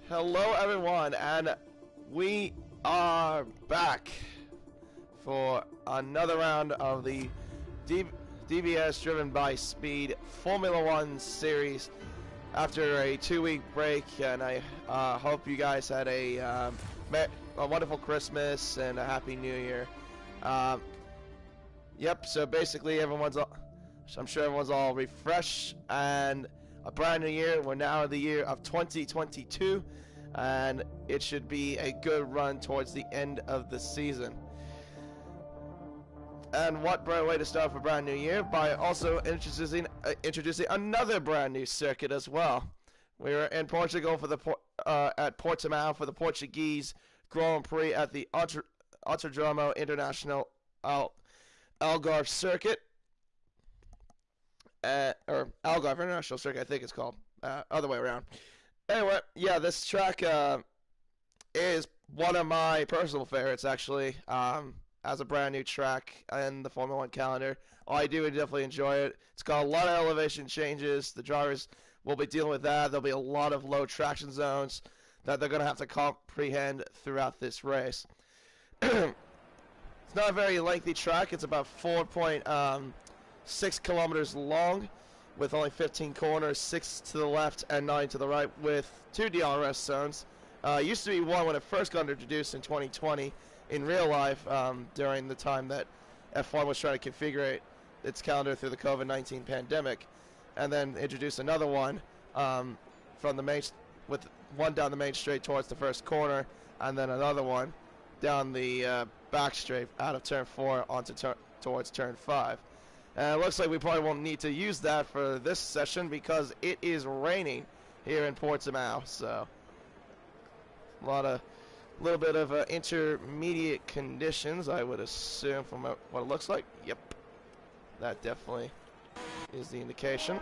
Hello everyone, and we are back for another round of the DBS Driven by Speed Formula 1 series after a 2-week break, and I hope you guys had a wonderful Christmas and a Happy New Year. Yep, so basically I'm sure everyone's all refreshed and a brand new year. We're now in the year of 2022, and it should be a good run towards the end of the season. And what better way to start for a brand new year by also introducing another brand new circuit as well. We're in Portugal for the at Portimao for the Portuguese Grand Prix at the Autodromo International Algarve Circuit. Or Algarve International Circuit, I think it's called. Other way around. Anyway, yeah, this track is one of my personal favorites, actually, as a brand new track in the Formula 1 calendar. I do definitely enjoy it. It's got a lot of elevation changes. The drivers will be dealing with that. There'll be a lot of low traction zones that they're going to have to comprehend throughout this race. It's not a very lengthy track. It's about 4.6 kilometers long, with only 15 corners, 6 to the left and 9 to the right, with 2 DRS zones. Used to be one when it first got introduced in 2020 in real life, during the time that F1 was trying to configure its calendar through the COVID-19 pandemic, and then introduced another one from the main, with one down the main straight towards the first corner, and then another one down the back straight out of turn 4 onto towards turn 5. And it looks like we probably won't need to use that for this session because it is raining here in Portimao. So a little bit of intermediate conditions, I would assume, from what it looks like. Yep, that definitely is the indication.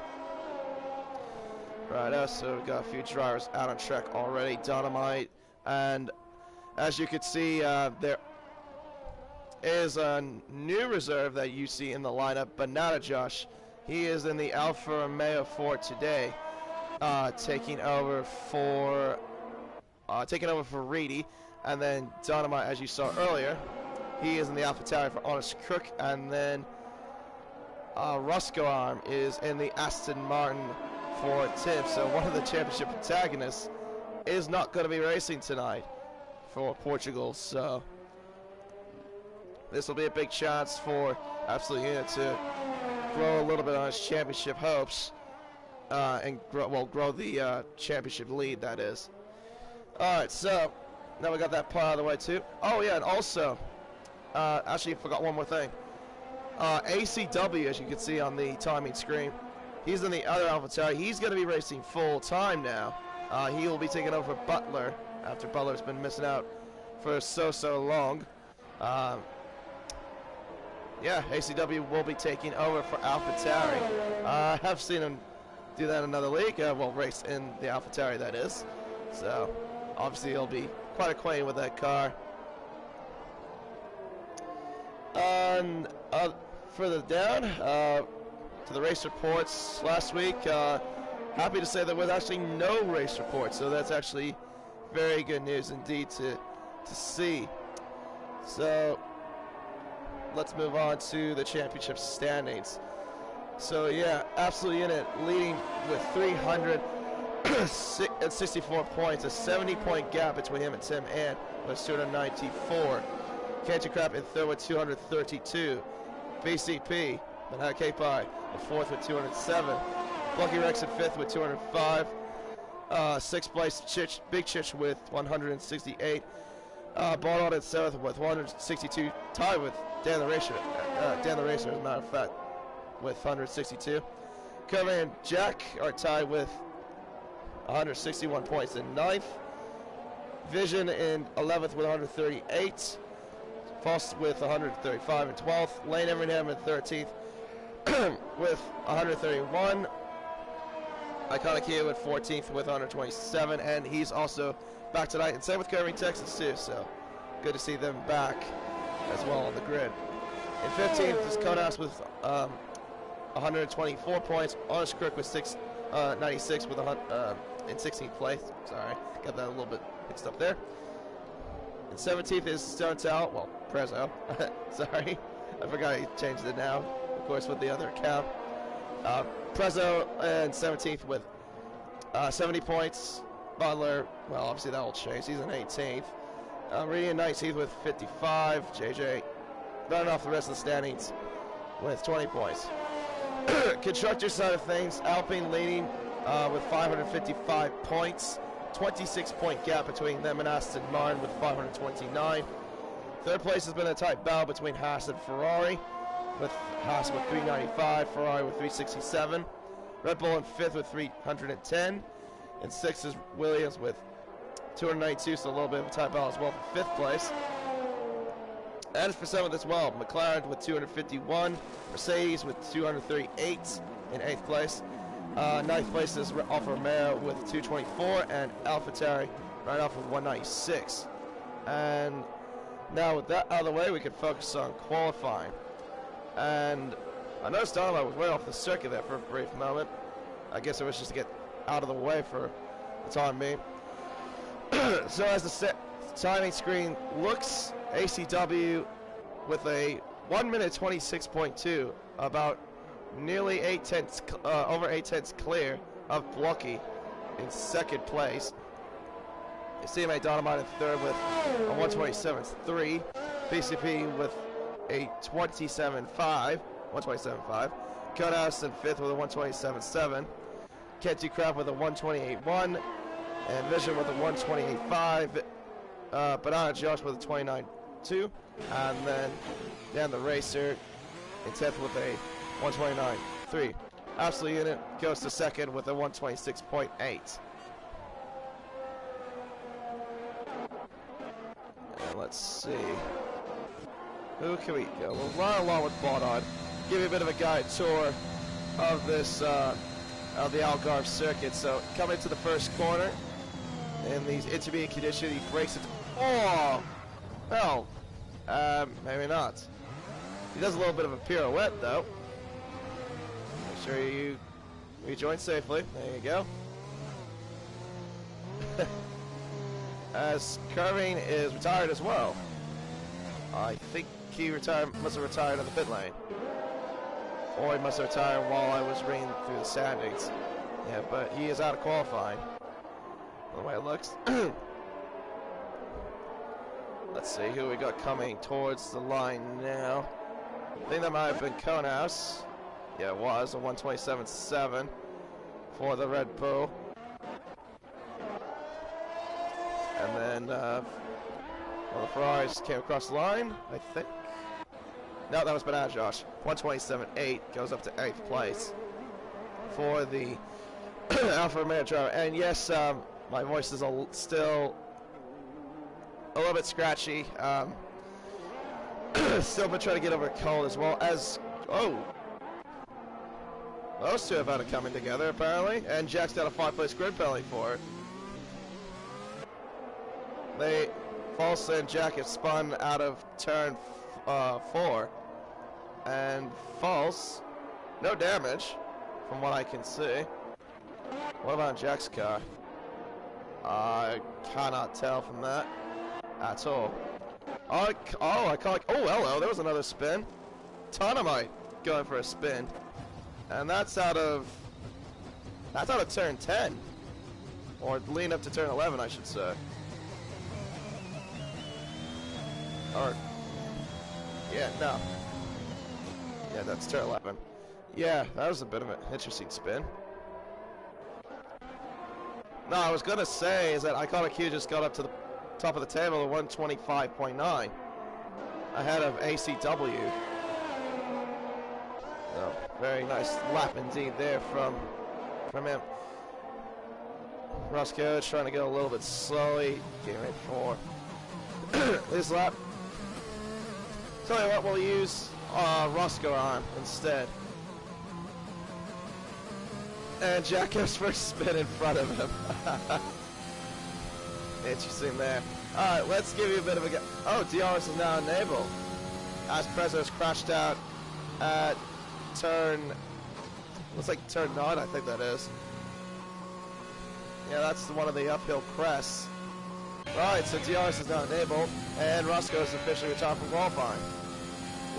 Right, so we've got a few drivers out on track already. Dynamite, and as you can see, there is a new reserve that you see in the lineup, Banana Josh. He is in the Alfa Romeo 4 today, taking over for Reedy, and then Dynamite, as you saw earlier, he is in the AlphaTauri for Honest Crook, and then Roscoe Arm is in the Aston Martin for Tim. So one of the championship protagonists is not going to be racing tonight for Portugal, so this will be a big chance for Absolute Unit to grow a little bit on his championship hopes, and grow the championship lead, that is. Alright, so now we got that part out of the way too. Oh yeah, and also, actually I forgot one more thing. ACW, as you can see on the timing screen, he's in the other AlphaTauri. He's going to be racing full time now. He will be taking over Butler after Butler's been missing out for so long. Yeah, ACW will be taking over for AlphaTauri. I have seen him do that in another league, race in the AlphaTauri, that is. So, obviously he'll be quite acquainted with that car. And further down, to the race reports last week, happy to say there was actually no race report, so that's actually very good news indeed to see. So, let's move on to the championship standings. So yeah, Absolute Unit leading with 364 points, a 70-point gap between him and Tim Ann with 294. Canty Crap in third with 232. BCP, then had K-Pie in fourth with 207. Lucky Rex in fifth with 205. Sixth place, Big Chich with 168. Barnard in seventh with 162, tied with Dan the Racer, as a matter of fact, with 162. Kirby and Jack are tied with 161 points in ninth. Vision in 11th with 138. Foss with 135 in 12th. Lane Everingham in 13th with 131. Iconic Kia with 14th with 127, and he's also back tonight, and same with Kirby, Texas too, so good to see them back as well on the grid. In 15th is Konas with 124 points. Honest Crook with 96 with in 16th place. Sorry, got that a little bit mixed up there. In 17th is Stonetail, well, Prezzo. Sorry, I forgot he changed it now, of course, with the other account. Prezzo in 17th with 70 points. Butler, well, obviously that will change. He's in 18th. Reedy in 19th with 55. JJ running off the rest of the standings with 20 points. Constructor side of things, Alpine leading with 555 points. 26-point gap between them and Aston Martin with 529. Third place has been a tight battle between Haas and Ferrari, with Haas with 395, Ferrari with 367. Red Bull in 5th with 310. And 6th is Williams with 292, so a little bit of a tight battle as well for 5th place. And for 7th as well, McLaren with 251, Mercedes with 238 in 8th place. 9th place is Alfa Romeo with 224, and AlphaTauri right off with 196. And now with that out of the way, we can focus on qualifying. And I noticed Dynamite was way off the circuit there for a brief moment. I guess it was just to get out of the way for the time being. So as the timing screen looks, ACW with a 1 minute 26.2, about nearly 8/10, over 8/10 clear of Blocky in 2nd place. CMA Dynamite in 3rd with a 127.3. PCP with a 127.5. Cuthouse in 5th with a 127.7. Kenty Crab with a 128.1. And Vision with a 128.5. Banana Josh with a 29.2. And then Dan the Racer in 10th with a 129.3. Absolute Unit goes to 2nd with a 126.8. And let's see. Who can we go? We'll run along with Baudon. Give you a bit of a guide tour of this, of the Algarve circuit. So coming to the first corner in these intermediate conditions, he breaks it. Oh, well, maybe not. He does a little bit of a pirouette though. Make sure you rejoin safely. There you go. As Curving is retired as well. I think he must have retired in the pit lane. Or he must have retired while I was reading through the standings. Yeah, but he is out of qualifying. The way it looks. Let's see who we got coming towards the line now. I think that might have been Konas. Yeah, it was a 127.7 for the Red Bull. And then, well, the Ferraris came across the line, I think. No, that was Banana Josh. 127.8 goes up to 8th place for the Alfa Romeo driver. And yes, my voice is still a little bit scratchy. Still been trying to get over a cold as well as, oh, those two have had it coming together apparently, and Jack's got a 5-place grid penalty for it. False and Jack have spun out of turn 4, and False, no damage from what I can see. What about Jack's car? I cannot tell from that at all. I can't. Oh, hello, there was another spin. Dynamite going for a spin, and that's out of turn 10, or lean up to turn 11, I should say. Or, yeah, no. Yeah, that's turn 11. Yeah, that was a bit of an interesting spin. No, I was gonna say is that Iconic Q just got up to the top of the table at 125.9, ahead of ACW. So, very nice lap indeed there from him. Roscoe trying to go a little bit slowly, getting ready for this lap. Tell you what, we'll use Roscoe on instead. And Jack goes for a spin in front of him. Interesting there. Alright, let's give you a bit of a go. Oh, DRS is now enabled. as Prezzo's crashed out at turn, looks like turn 9, I think that is. Yeah, that's one of the uphill crests. Right, so DRS is now enabled, and Roscoe is officially retired from qualifying.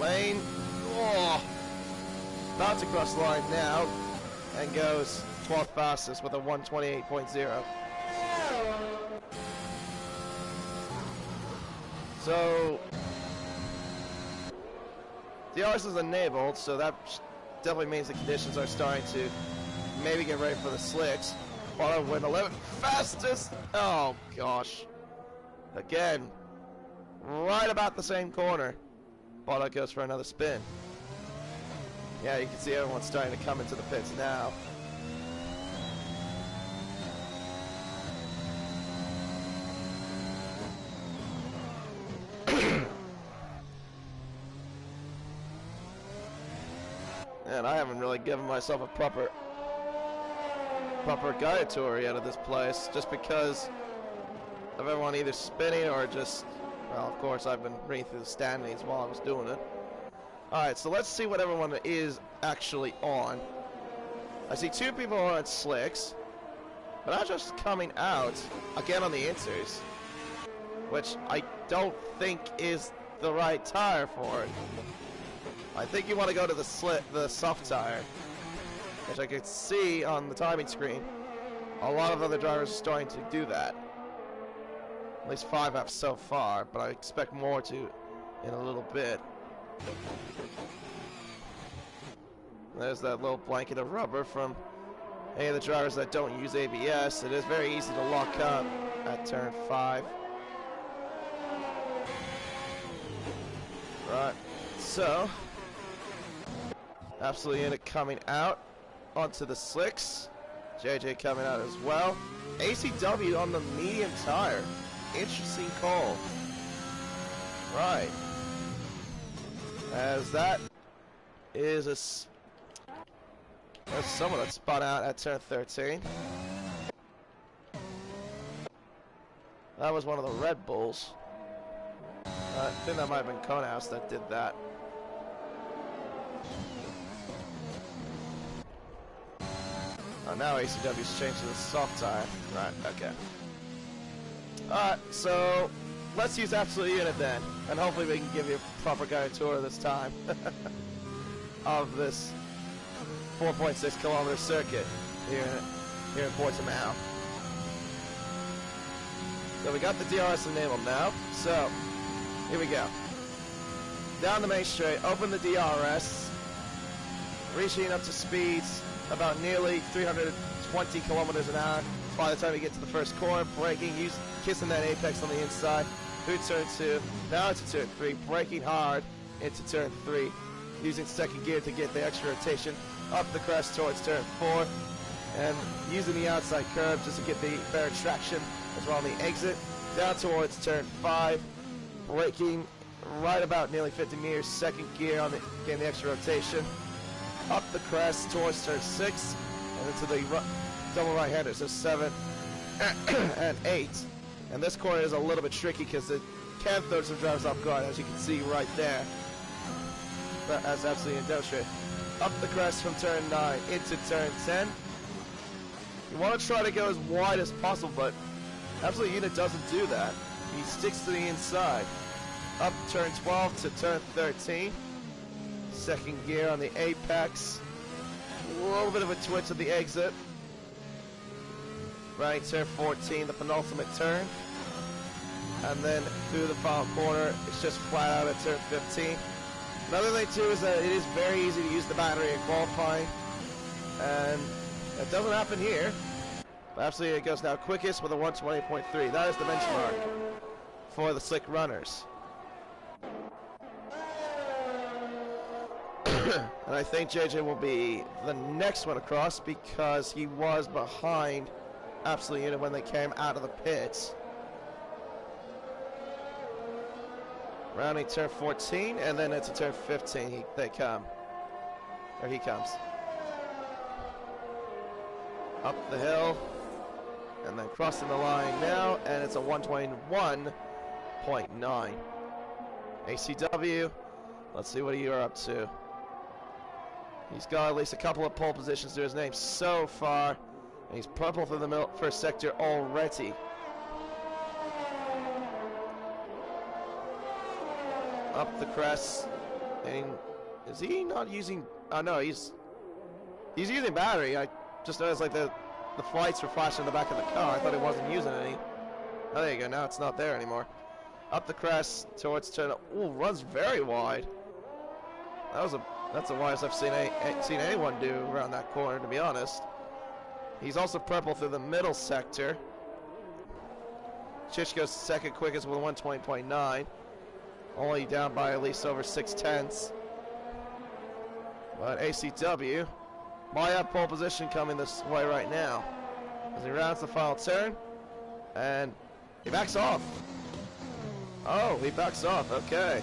Lane, about to cross the line now, and goes 12th fastest with a 1:28.0. So, DRS is enabled, so that definitely means the conditions are starting to maybe get ready for the slicks. Auto win 11th fastest. Oh gosh. Again, right about the same corner. Auto goes for another spin. Yeah, you can see everyone's starting to come into the pits now. And I haven't really given myself a proper guided tour yet of this place, just because of everyone either spinning or just, well, of course I've been reading through the standings while I was doing it. Alright, so let's see what everyone is actually on. I see 2 people on slicks, but I'm just coming out again on the inters, which I don't think is the right tire for it. I think you want to go to the soft tire, which I could see on the timing screen. A lot of other drivers are starting to do that. At least 5 have so far, but I expect more to in a little bit. There's that little blanket of rubber from any of the drivers that don't use ABS. It is very easy to lock up at turn 5. Right, so Absolute Unit coming out onto the slicks. JJ coming out as well. ACW on the medium tire. Interesting call. Right. As that is that's someone that spun out at turn 13. That was one of the Red Bulls. I think that might have been Conehouse that did that. Oh, now ACW's changed to the soft tire. Right, okay. Alright, so let's use Absolute Unit then, and hopefully we can give you a proper guided tour this time of this 4.6 kilometer circuit here in Portimao. So we got the DRS enabled now, so here we go. Down the main straight, open the DRS, reaching up to speeds about nearly 320 kilometers an hour by the time you get to the first corner, braking, kissing that apex on the inside, through turn 2, now into turn 3, braking hard into turn 3, using second gear to get the extra rotation, up the crest towards turn 4, and using the outside curve just to get the better traction as well on the exit, down towards turn 5, braking right about nearly 50 meters, second gear on getting the extra rotation, up the crest towards turn 6, and into the double right-hander, so 7 and 8. And this corner is a little bit tricky because it can throw some drivers off guard, as you can see right there. But as absolutely demonstrated. Up the crest from turn 9 into turn 10. You want to try to go as wide as possible, but Absolute Unit doesn't do that. He sticks to the inside. Up turn 12 to turn 13. Second gear on the apex. A little bit of a twitch at the exit. Right, turn 14, the penultimate turn. And then through the final corner, it's just flat out at turn 15. Another thing too is that it is very easy to use the battery in qualifying. And it doesn't happen here. But absolutely it goes now quickest with a 120.3. That is the benchmark for the slick runners. And I think JJ will be the next one across because he was behind Absolute Unit when they came out of the pits. Rounding turn 14, and then into turn 15 he comes. Up the hill, and then crossing the line now, and it's a 121.9. ACW Let's see what you're up to. He's got at least a couple of pole positions to his name so far. And he's purple through the first sector already. Up the crest. And is he not using... Oh, no, he's using battery. I just noticed like the lights were flashing in the back of the car. I thought he wasn't using any. Oh, there you go. Now it's not there anymore. Up the crest towards turn. Ooh, runs very wide. That's the widest I've seen anyone do around that corner, to be honest. He's also purple through the middle sector. Chich goes second quickest with 120.9. Only down by at least over 6/10. But ACW might have pole position coming this way right now. As he rounds the final turn. And he backs off. Oh, he backs off. Okay.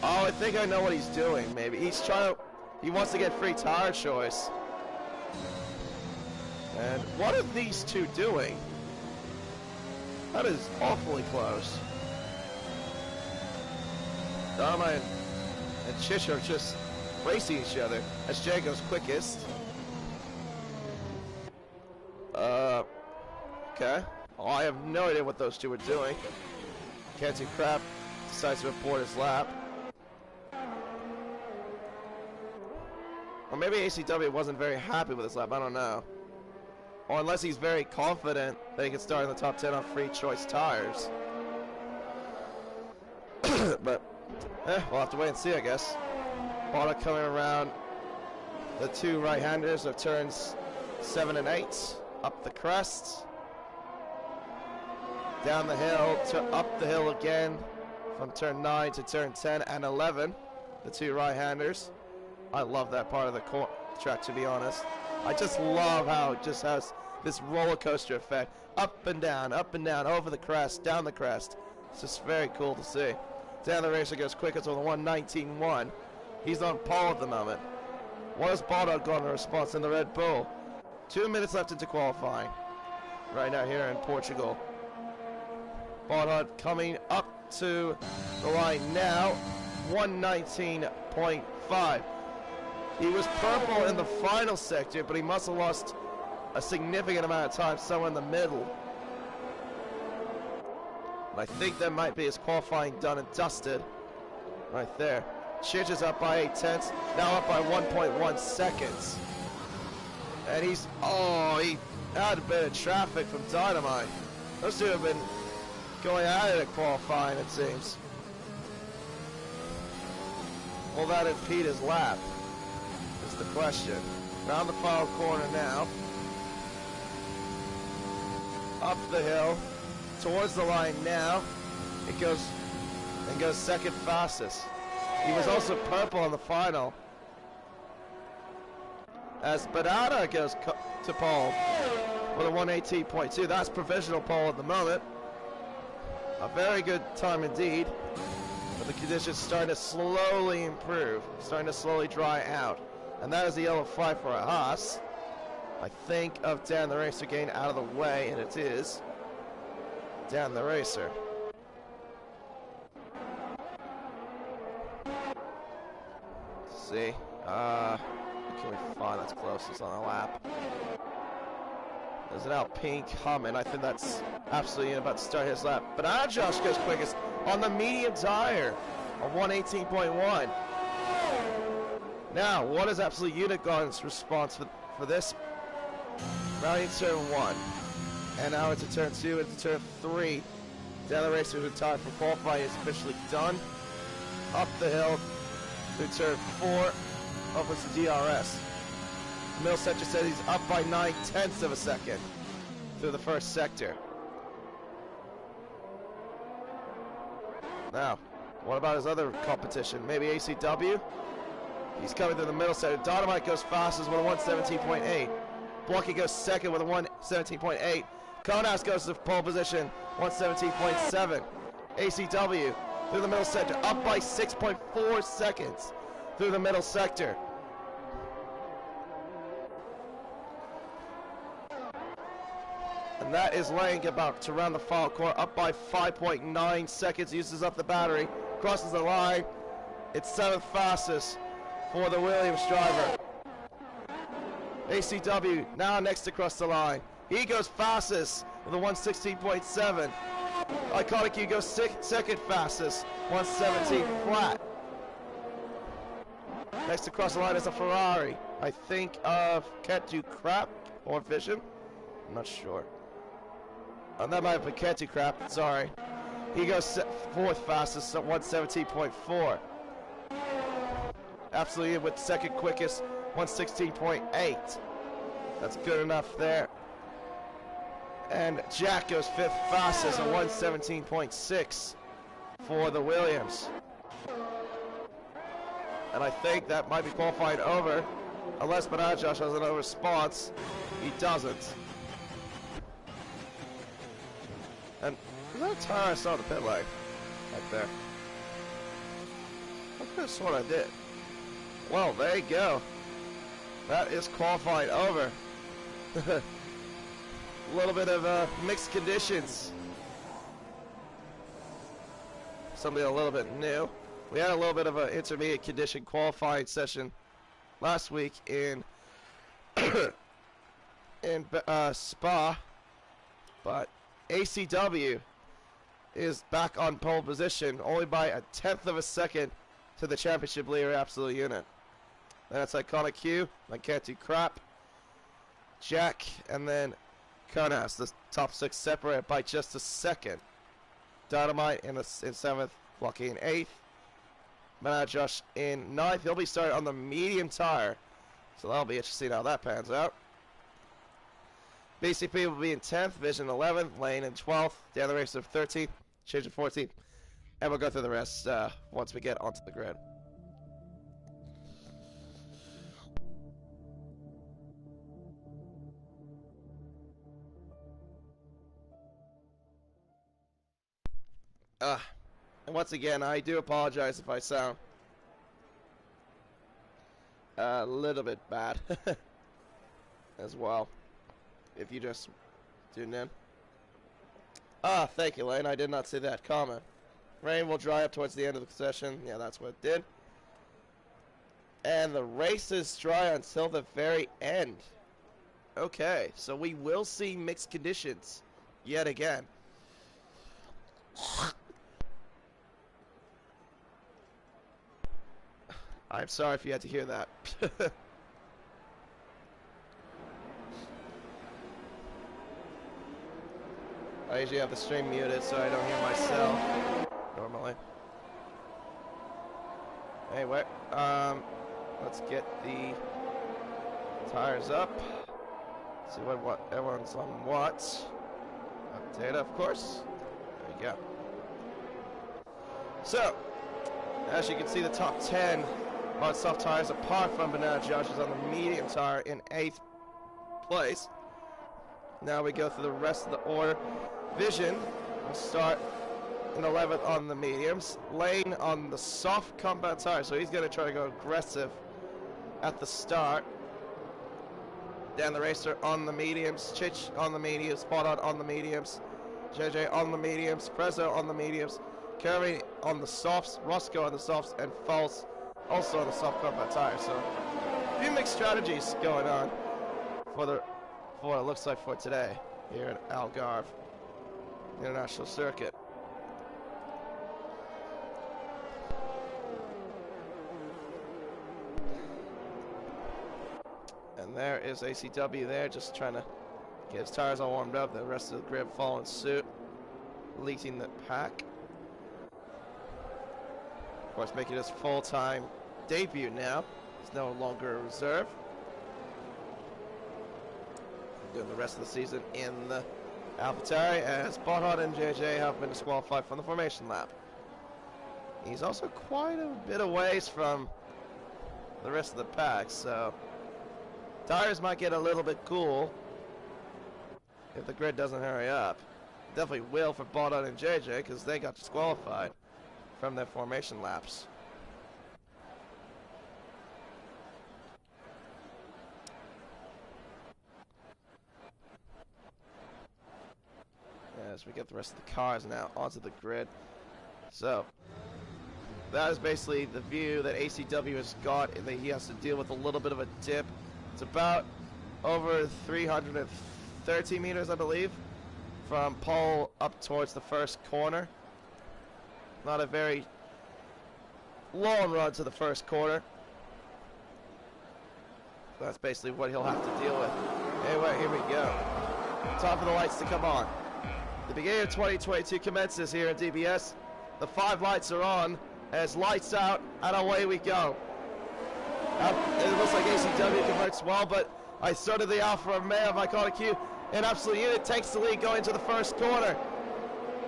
Oh, I think I know what he's doing, maybe. He wants to get free tire choice. And what are these two doing? That is awfully close. Dharma and Chish are just racing each other as Jay goes quickest. Okay. Oh, I have no idea what those two are doing. Canty Crap decides to report his lap. Or maybe ACW wasn't very happy with his lap, I don't know. Or unless he's very confident that he can start in the top 10 on free choice tires. But, we'll have to wait and see, I guess. Bada coming around the two right-handers of turns 7 and 8. Up the crest. Down the hill, up the hill again. From turn 9 to turn 10 and 11. The two right-handers. I love that part of the track, to be honest. I just love how it just has this roller coaster effect. Up and down, over the crest, down the crest. It's just very cool to see. Down the racer goes quickest with a 1:19.1. He's on pole at the moment. What has Baldog got in response in the Red Bull? 2 minutes left into qualifying. Right now here in Portugal. Baldog coming up to the line now. 1:19.5. He was purple in the final sector, but he must have lost a significant amount of time somewhere in the middle. And I think that might be his qualifying done and dusted. Right there. Chich is up by 8/10, now up by 1.1 seconds. And he had a bit of traffic from Dynamite. Those two have been going at it at qualifying, it seems. Will that impede his lap? Is the question. Round the final corner now. Up the hill. Towards the line now. It goes second fastest. He was also purple on the final. As Badada goes to pole with a 1:18.2. That's provisional pole at the moment. A very good time indeed. But the conditions starting to slowly improve. Starting to slowly dry out. And that is the yellow flag for a Haas. I think of Dan the Racer getting out of the way, and it is Dan the Racer. Let's see. Can we find that's closest on the lap? There's an Alpine coming. I think that's absolutely about to start his lap. But Josh goes quickest on the medium tire of 1:18.1. Now, what is Absolute Unicorn's response for this? Rounding turn 1. And now into turn 2, into turn 3. Down the racer who tied for qualifying is officially done. Up the hill through turn 4. Over to DRS. Middle sector says he's up by 9/10 of a second through the first sector. Now, what about his other competition? Maybe ACW? He's coming through the middle sector. Dynamite goes fastest with a 1:17.8. Blocky goes second with a 1:17.8. Konas goes to pole position, 1:17.7. ACW through the middle sector, up by 6.4 seconds through the middle sector. And that is laying about to round the final corner, up by 5.9 seconds, uses up the battery. crosses the line. It's 7th fastest for the Williams driver. ACW now next to cross the line. He goes fastest with a 116.7. Iconic Q goes second fastest, 117 flat. Next to cross the line is a Ferrari. I think of Can't Do Crap or Vision. I'm not sure. That might have been Can't Do Crap, sorry. He goes 4th fastest at 117.4. Absolutely with second quickest, 116.8. That's good enough there. And Jack goes 5th fastest at 117.6 for the Williams. And I think that might be qualified over, unless Bernard Josh has another response. He doesn't. And is that a tire I saw in the pit lane? Right there. I could have sworn I did. Well, there you go. That is qualified over. A little bit of mixed conditions. Something a little bit new. We had a little bit of an intermediate condition qualifying session last week in Spa, but ACW is back on pole position only by a 1/10 of a second to the championship leader absolute unit. That's Iconic Q, I Can't Do Crap, Jack, and then Konas. The top 6 separated by just a second. Dynamite in 7th, Lucky in 8th. Josh in 9th. He'll be starting on the medium tire, so that'll be interesting how that pans out. BCP will be in 10th, Vision 11th, Lane in 12th, Dan the Racer 13th, Change in 14th, and we'll go through the rest once we get onto the grid. And once again, I do apologize if I sound a little bit bad as well, if you just tuned in. Thank you, Lane. I did not see that comment. Rain will dry up towards the end of the session. Yeah, that's what it did. And the race is dry until the very end. Okay, so we will see mixed conditions yet again. I'm sorry if you had to hear that. I usually have the stream muted so I don't hear myself normally. Anyway, let's get the tires up. See what everyone's on what. Data, of course. There you go. So, as you can see, the top 10 on soft tires, apart from Banana Josh, is on the medium tire in 8th place. Now we go through the rest of the order. Vision will start in 11th on the mediums. Lane on the soft compound tire, so he's going to try to go aggressive at the start. Dan the Racer on the mediums. Chich on the mediums. Spot on the mediums. JJ on the mediums. Prezzo on the mediums. Curry on the softs. Roscoe on the softs. And False also on the soft compound tire. So a few mixed strategies going on for what it looks like for today here at Algarve International Circuit. And there is ACW there, just trying to get his tires all warmed up. The rest of the grid following suit, leading the pack. Of course, making his full-time debut now. He's no longer a reserve. Doing the rest of the season in the AlphaTauri, as Bonhart and JJ have been disqualified from the formation lap. He's also quite a bit of ways from the rest of the pack, so tires might get a little bit cool if the grid doesn't hurry up. Definitely will for Bonhart and JJ, because they got disqualified from their formation laps. As we get the rest of the cars now onto the grid. So, that is basically the view that ACW has got, and that he has to deal with a little bit of a dip. It's about over 330 meters, I believe, from pole up towards the first corner. Not a very long run to the first corner. That's basically what he'll have to deal with. Anyway, here we go. Time for the lights to come on. The beginning of 2022 commences here at DBS. The 5 lights are on, as lights out, and away we go. It looks like ACW converts well, but I started the Alpha Romeo of Iconic Q, and Absolute Unit takes the lead going to the first corner.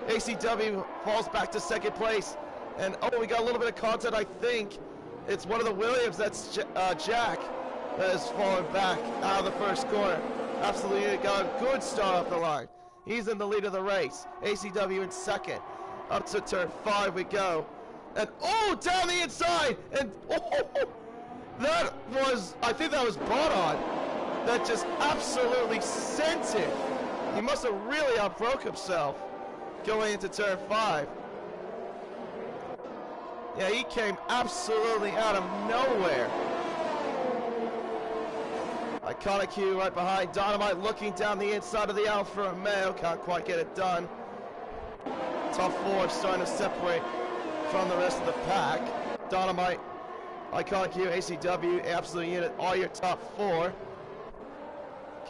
ACW falls back to second place, and oh, we got a little bit of content. I think it's one of the Williams, that's Jack, that has fallen back out of the first corner. Absolute Unit got a good start off the line. He's in the lead of the race. ACW in second. Up to turn 5 we go. And oh, down the inside! And oh, that was, I think that was Bonan, that just absolutely sent it. He must have really outbroke himself going into turn 5. Yeah, he came absolutely out of nowhere. Iconic Q right behind. Dynamite looking down the inside of the Alfa Romeo. Can't quite get it done. Top 4 starting to separate from the rest of the pack. Dynamite, Iconic Q, ACW, Absolute Unit, all your top 4.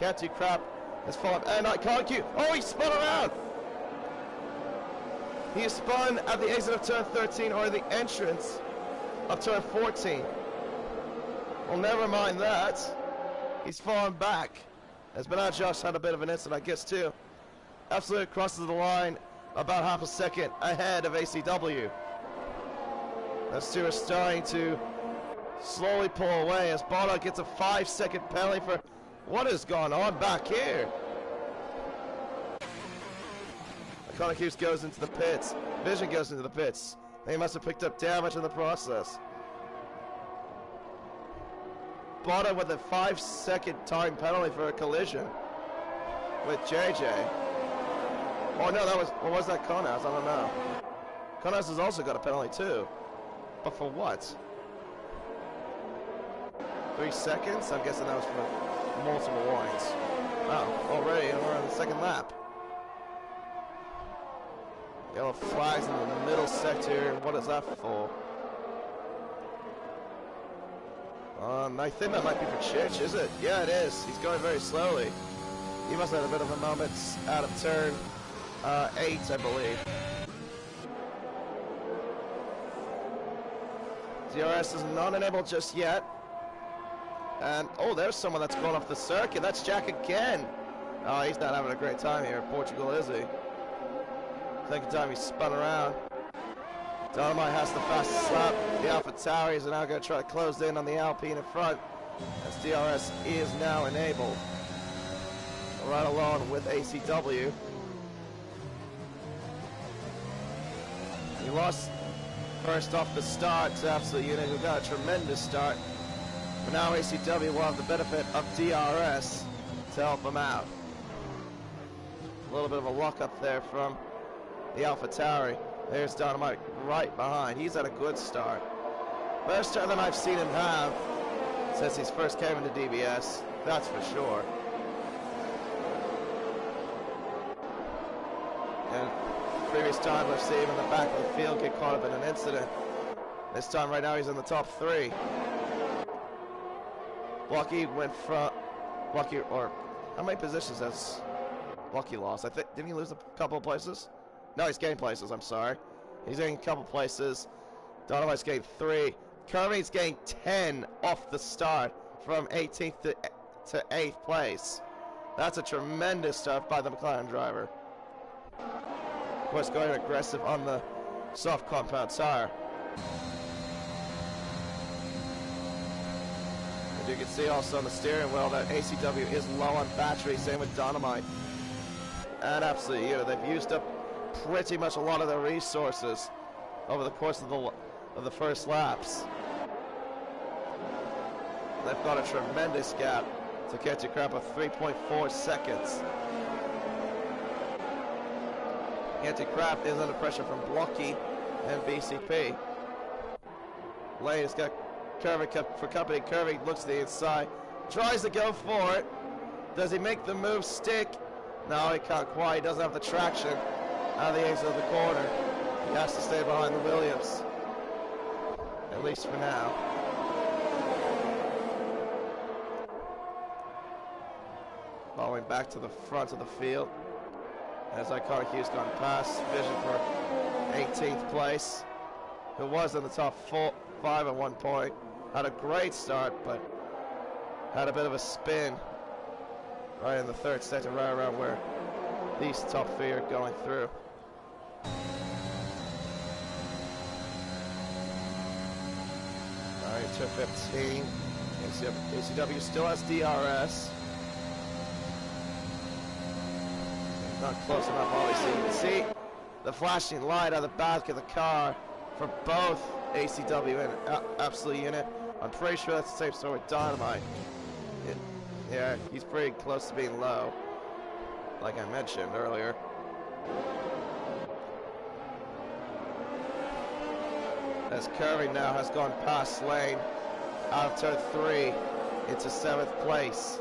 Can't do crap has fallen. And Iconic Q, oh, he spun around! He spun at the exit of turn 13 or the entrance of turn 14. Well, never mind that. He's fallen back. As Bernard Josh had a bit of an incident, I guess, too. Absolute crosses the line about half a second ahead of ACW. Those two are starting to slowly pull away as Bono gets a 5-second penalty for what has gone on back here. Iconic Hughes goes into the pits. Vision goes into the pits. They must have picked up damage in the process. Bono with a 5-second time penalty for a collision with JJ. Oh no, that was, or was that Konas? I don't know. Konas has also got a penalty too. But for what? 3 seconds? I'm guessing that was for multiple warnings. Oh, already, and we're on the second lap. Yellow flags in the middle sector. What is that for? I think that might be for Chich, is it? Yeah, it is. He's going very slowly. He must have had a bit of a moment out of turn 8, I believe. DRS is not enabled just yet. And, oh, there's someone that's gone off the circuit. That's Jack again. Oh, he's not having a great time here in Portugal, is he? Second time he spun around. Dynamite has the fastest lap. The Alpha Tauris are now going to try to close in on the Alpine in front, as DRS is now enabled. Right along with ACW. He lost first off the start to Absolute Unit, who got a tremendous start. But now ACW will have the benefit of DRS to help him out. A little bit of a lock up there from the Alpha Tauri. There's Dynamite right behind. He's had a good start. Best start that I've seen him have since he's first came into DBS, that's for sure. And previous time I've seen him in the back of the field get caught up in an incident. This time right now he's in the top 3. Blocky went from Blocky, or how many positions has Blocky lost? I think, didn't he lose a couple of places? No, he's gained places, I'm sorry. He's getting a couple places. Dynamite's getting 3. Kermit's getting 10 off the start from 18th to 8th place. That's a tremendous start by the McLaren driver. Of course, going aggressive on the soft compound tire. And you can see also on the steering wheel that ACW is low on battery, same with Dynamite. And absolutely, they've used up pretty much a lot of their resources over the course of the first laps. They've got a tremendous gap to catch a crap of 3.4 seconds. Anti-Craft is under pressure from Blocky and BCP. Lane has got Curvy for company. Curvy looks to the inside, tries to go for it. Does he make the move stick? No, he can't quite. He doesn't have the traction out of the exit of the corner. He has to stay behind the Williams, at least for now. Following back to the front of the field, as Iconic Hughes gone past Vision for 18th place, who was in the top 5 at one point. Had a great start, but had a bit of a spin right in the third sector, right around where these top 3 are going through. Alright, turn 15. ACW still has DRS. Not close enough, obviously. You can see the flashing light out of the back of the car for both ACW and Absolute Unit. I'm pretty sure that's the same story with Dynamite. Yeah, he's pretty close to being low, like I mentioned earlier. As Curvy now has gone past Lane out of turn 3 into 7th place.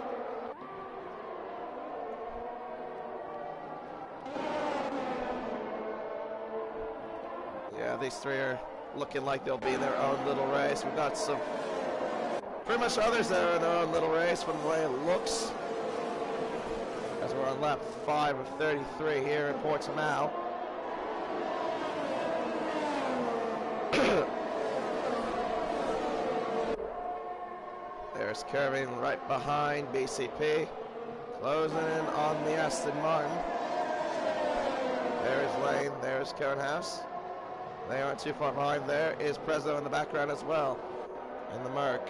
Yeah, these 3 are looking like they'll be in their own little race. We've got some pretty much others that are in their own little race from the way it looks. As we're on lap 5 of 33 here in Portimao. There's Curvy right behind BCP. Closing in on the Aston Martin. There's Lane, there's Conehouse. They aren't too far behind. There is Prezzo in the background as well, in the Merc.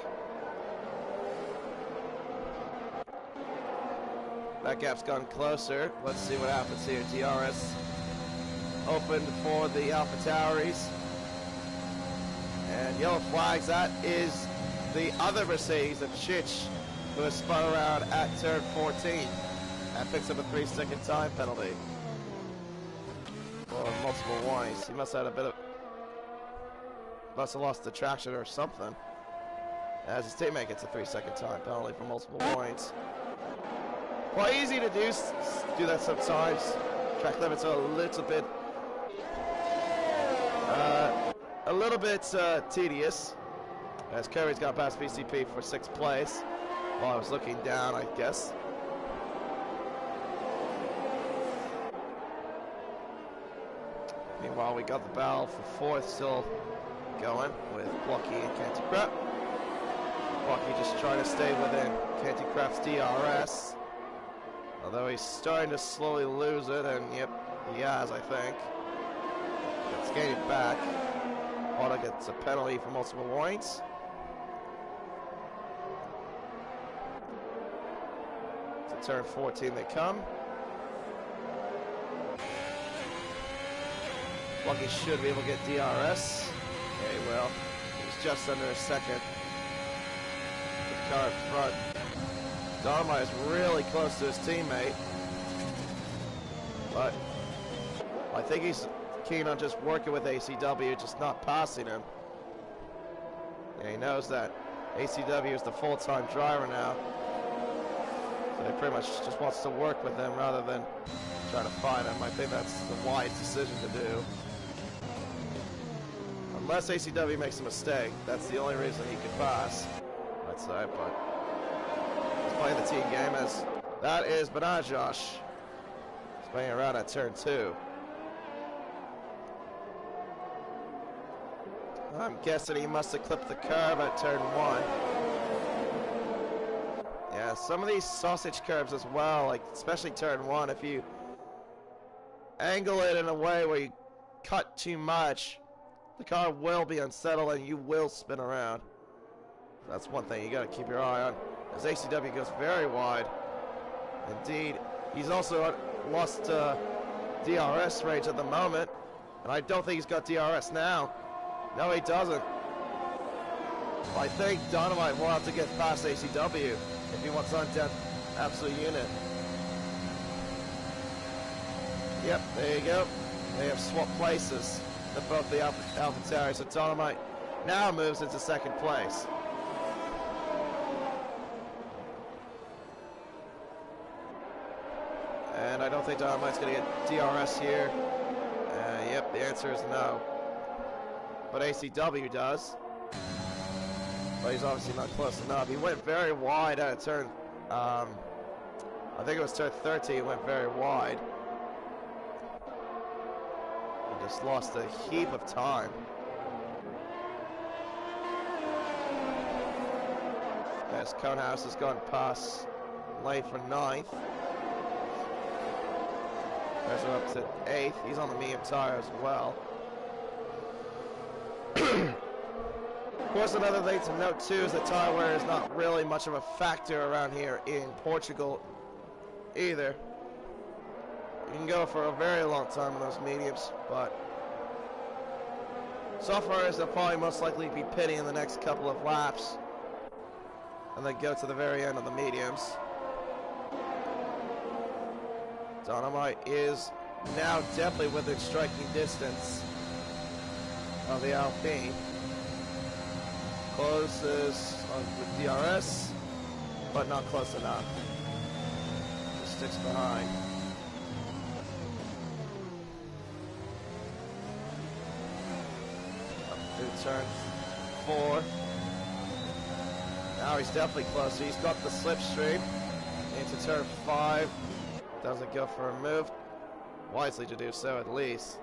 That gap's gone closer. Let's see what happens here. DRS opened for the AlphaTauris. And yellow flags, that is the other Mercedes of Chich, who has spun around at turn 14. That picks up a 3-second time penalty. Or multiple warnings. He must have had a bit of... must have lost the traction or something. As his teammate gets a 3-second time penalty for multiple warnings. Quite easy to do that sometimes. Track limits are a little bit tedious. As Curry's got past BCP for 6th place. While I was looking down, I guess. Meanwhile, we got the battle for 4th still going with Blocky and Cantycrap. Blocky just trying to stay within Cantycrap's DRS. Although he's starting to slowly lose it, and yep, he has, I think. It's gaining back. Auto gets a penalty for multiple warnings. To turn 14 they come. Lucky should be able to get DRS. Yeah, he will. He's just under a second. The car in front. Dynamite is really close to his teammate. But I think he's keen on just working with ACW, just not passing him. Yeah, he knows that ACW is the full-time driver now. So he pretty much just wants to work with him rather than try to fight him. I think that's the wise decision to do. Unless ACW makes a mistake, that's the only reason he could pass, I'd say, but he's playing the team game as that is Banana Josh. He's playing around at turn 2. I'm guessing he must have clipped the curve at turn 1. Yeah, some of these sausage curves as well, like especially turn 1, if you angle it in a way where you cut too much, the car will be unsettled and you will spin around. That's one thing you got to keep your eye on, as ACW goes very wide. Indeed, he's also lost DRS range at the moment, and I don't think he's got DRS now. No, he doesn't. I think Dynamite will have to get past ACW if he wants on down Absolute Unit. Yep, there you go. They have swapped places. They're both the AlphaTauris. So Dynamite now moves into second place. And I don't think Dynamite's going to get DRS here. Yep, the answer is no. But ACW does. But he's obviously not close enough. He went very wide out of turn. I think it was turn 30. He went very wide. He just lost a heap of time. As Conehouse has gone past late for 9th. There's him up to 8th. He's on the medium tire as well. Of course, another thing to note too is that tire wear is not really much of a factor around here in Portugal either. You can go for a very long time in those mediums, but so far as they'll probably most likely be pitting in the next couple of laps and then go to the very end of the mediums. Dynamite is now definitely within striking distance of the Alpine. Closes with DRS, but not close enough. Just sticks behind. Up through turn 4. Now he's definitely closer. He's got the slipstream into turn 5. Doesn't go for a move. Wisely to do so, at least.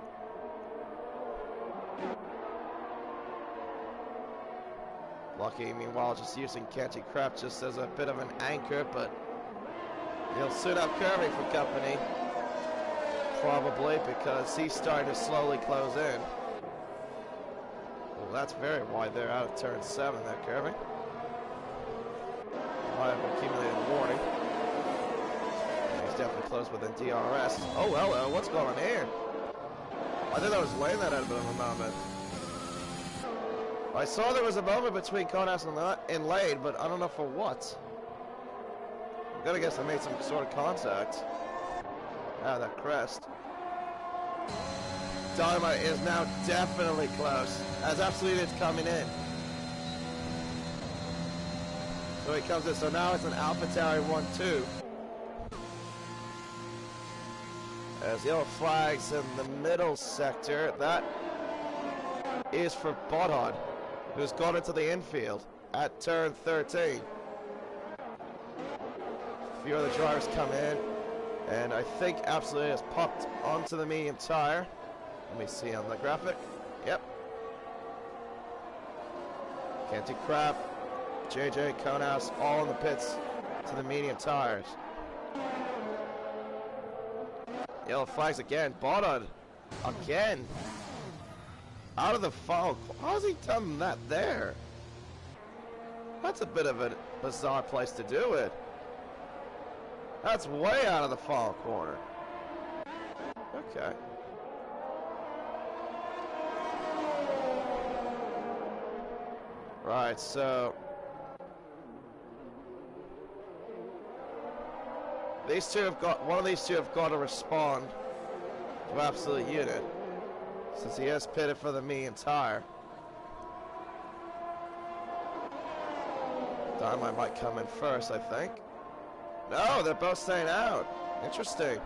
Lucky, meanwhile, just using Canty Crap just as a bit of an anchor, but he'll soon have curving for company. Probably because he's starting to slowly close in. Well, that's very wide there out of turn 7, that curving. Might have accumulated warning. He's definitely close within DRS. Oh, hello, what's going on here? I think I was laying that out a bit of a moment. I saw there was a moment between Conehouse and Lade, but I don't know for what. I'm gonna guess I made some sort of contact. Ah, that crest. Dynamite is now definitely close, as Absolute is coming in. So he comes in, so now it's an AlphaTauri 1-2. There's yellow flags in the middle sector. That is for Bodhod, who's gone into the infield at turn 13. A few other drivers come in, and I think Absolute has popped onto the medium tire. Let me see on the graphic. Yep. Canty Crap, JJ, Conehouse, all in the pits to the medium tires. Yellow flags again. Bodhod again. Out of the foul. How's he done that there? That's a bit of a bizarre place to do it. That's way out of the foul corner. Okay. Right, so these two have got, one of these two have got to respond to Absolute Unit, since he has pitted for the medium tire. Dynamite might come in first, I think. No, they're both staying out. Interesting.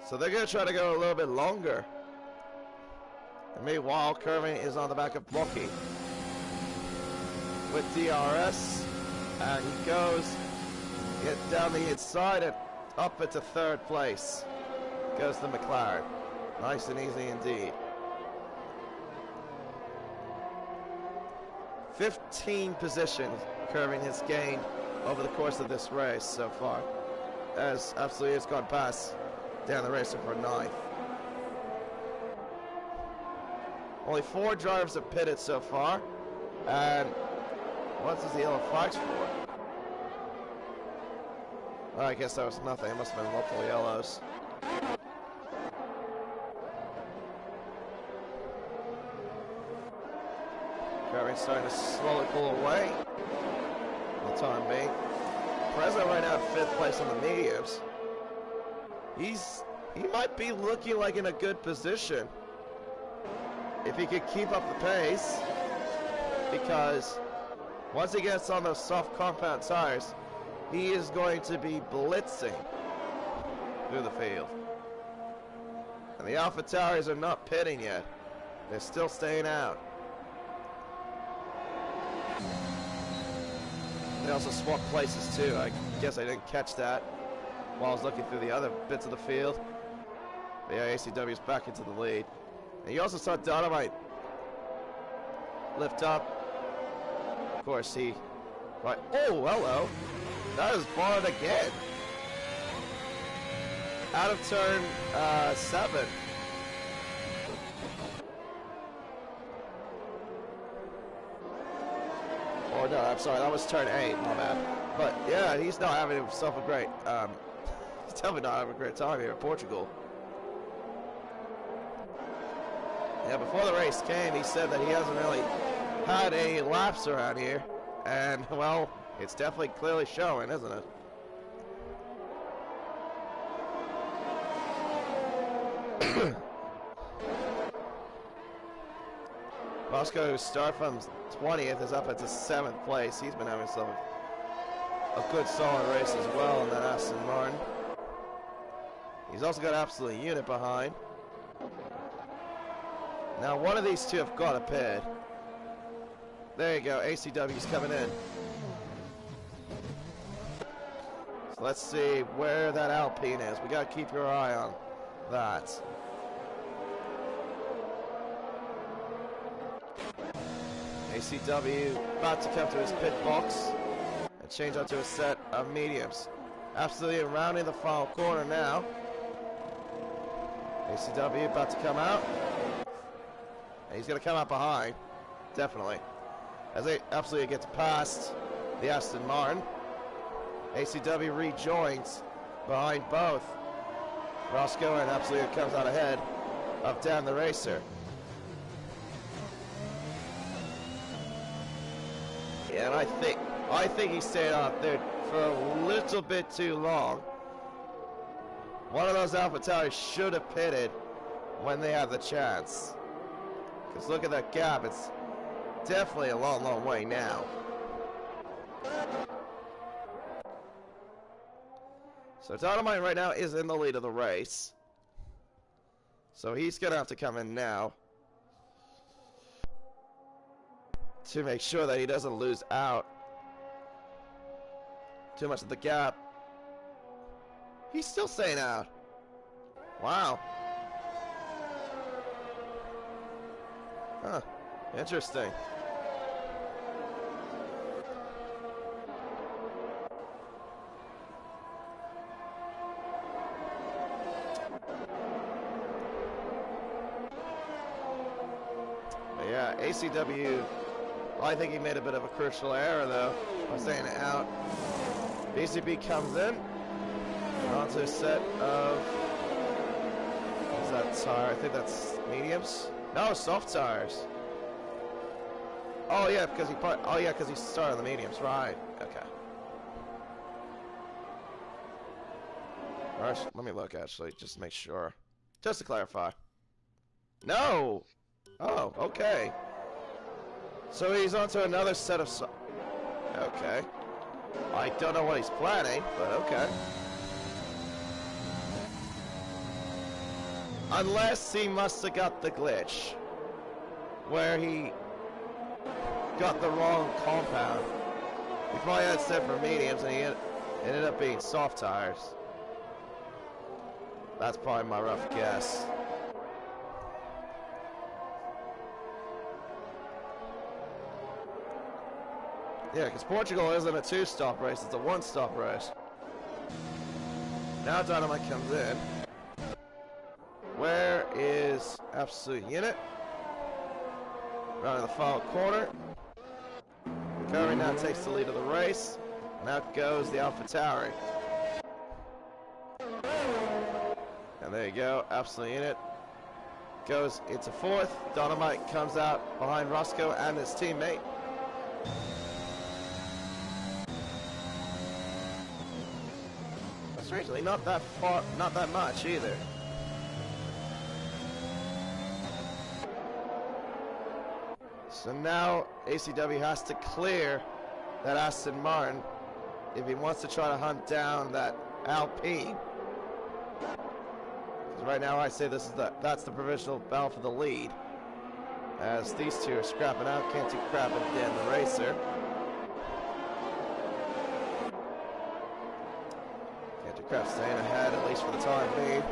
So they're going to try to go a little bit longer. And meanwhile, Curving is on the back of Blocky with DRS, and he goes down the inside and up into third place. Goes the McLaren. Nice and easy indeed. 15 positions Curving has gained over the course of this race so far, as Absolute has gone past down the race for 9th. Only 4 drivers have pitted so far, and what's the yellow flags for? Well, I guess that was nothing. It must have been local yellows. Curving's starting to slowly pull away. For the time being. Prezzo right now at 5th place on the mediums. He might be looking like in a good position if he could keep up the pace, because once he gets on those soft compound tires, he is going to be blitzing through the field. And the AlphaTauri's are not pitting yet. They're still staying out. They also swapped places too. I guess I didn't catch that while I was looking through the other bits of the field. But yeah, ACW's back into the lead. And you also saw Dynamite lift up. Of course, he... Right. Oh, hello. That is barred again. Out of turn 7. Oh no, I'm sorry, that was turn 8, my bad. But yeah, he's not having himself a great, he's definitely not having a great time here in Portugal. Yeah, before the race came, he said that he hasn't really had any laps around here. And, well, it's definitely clearly showing, isn't it? Roscoe, who started from 20th, is up into 7th place. He's been having a good solid race as well in that Aston Martin. He's also got Absolute Unit behind. Now one of these two have got a pit. There you go, ACW's coming in. So let's see where that Alpine is. We gotta keep your eye on that. ACW about to come to his pit box and change onto a set of mediums. Absolutely rounding the final corner now. ACW about to come out. And he's going to come out behind, definitely. As they absolutely gets past the Aston Martin, ACW rejoins behind both. Roscoe and absolutely comes out ahead of Dan the Racer. Yeah, and I think he stayed out there for a little bit too long. One of those AlphaTauri should have pitted when they had the chance. Because look at that gap, it's definitely a long, long way now. So Dynamite right now is in the lead of the race. So he's going to have to come in now to make sure that he doesn't lose out too much of the gap. He's still staying out. Wow. Huh. Interesting. But yeah, ACW, well, I think he made a bit of a crucial error though by staying out. BCB comes in onto a set of, what's that tire? I think that's mediums. No, soft tires. Oh yeah, because he started on the mediums, right? Okay. Alright, let me look actually, just to make sure, just to clarify. No. Oh, okay. So he's onto another set of. Okay. I don't know what he's planning, but okay. Unless he must have got the glitch where he got the wrong compound. He probably had set for mediums and he ended up being soft tires. That's probably my rough guess. Yeah, because Portugal isn't a two-stop race, it's a one-stop race. Now Dynamite comes in. Where is Absolute Unit? Rounding the final corner. Recovery now takes the lead of the race. And out goes the AlphaTauri. And there you go, Absolute Unit goes into fourth. Dynamite comes out behind Roscoe and his teammate. Strangely, not that far, not that much either. So now ACW has to clear that Aston Martin if he wants to try to hunt down that Alpine. Because right now I say that's the provisional battle for the lead. As these two are scrapping out, can't do crap at Dan the Racer. Can't do crap staying ahead, at least for the time being.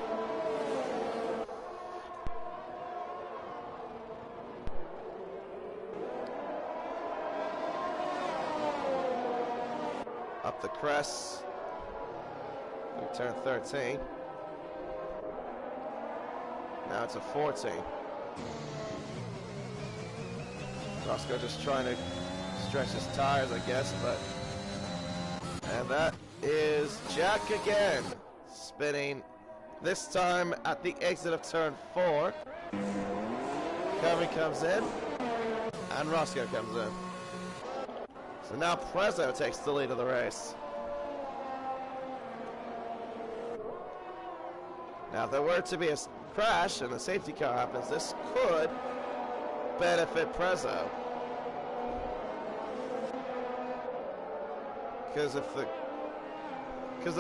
Up the crest. We turn 13. Now it's a 14. Roscoe just trying to stretch his tires, I guess, but... And that is Jack again, spinning, this time at the exit of turn 4. Kirby comes in, and Roscoe comes in. So now Prezzo takes the lead of the race. Now if there were to be a crash and a safety car happens, this could benefit Prezzo. Because if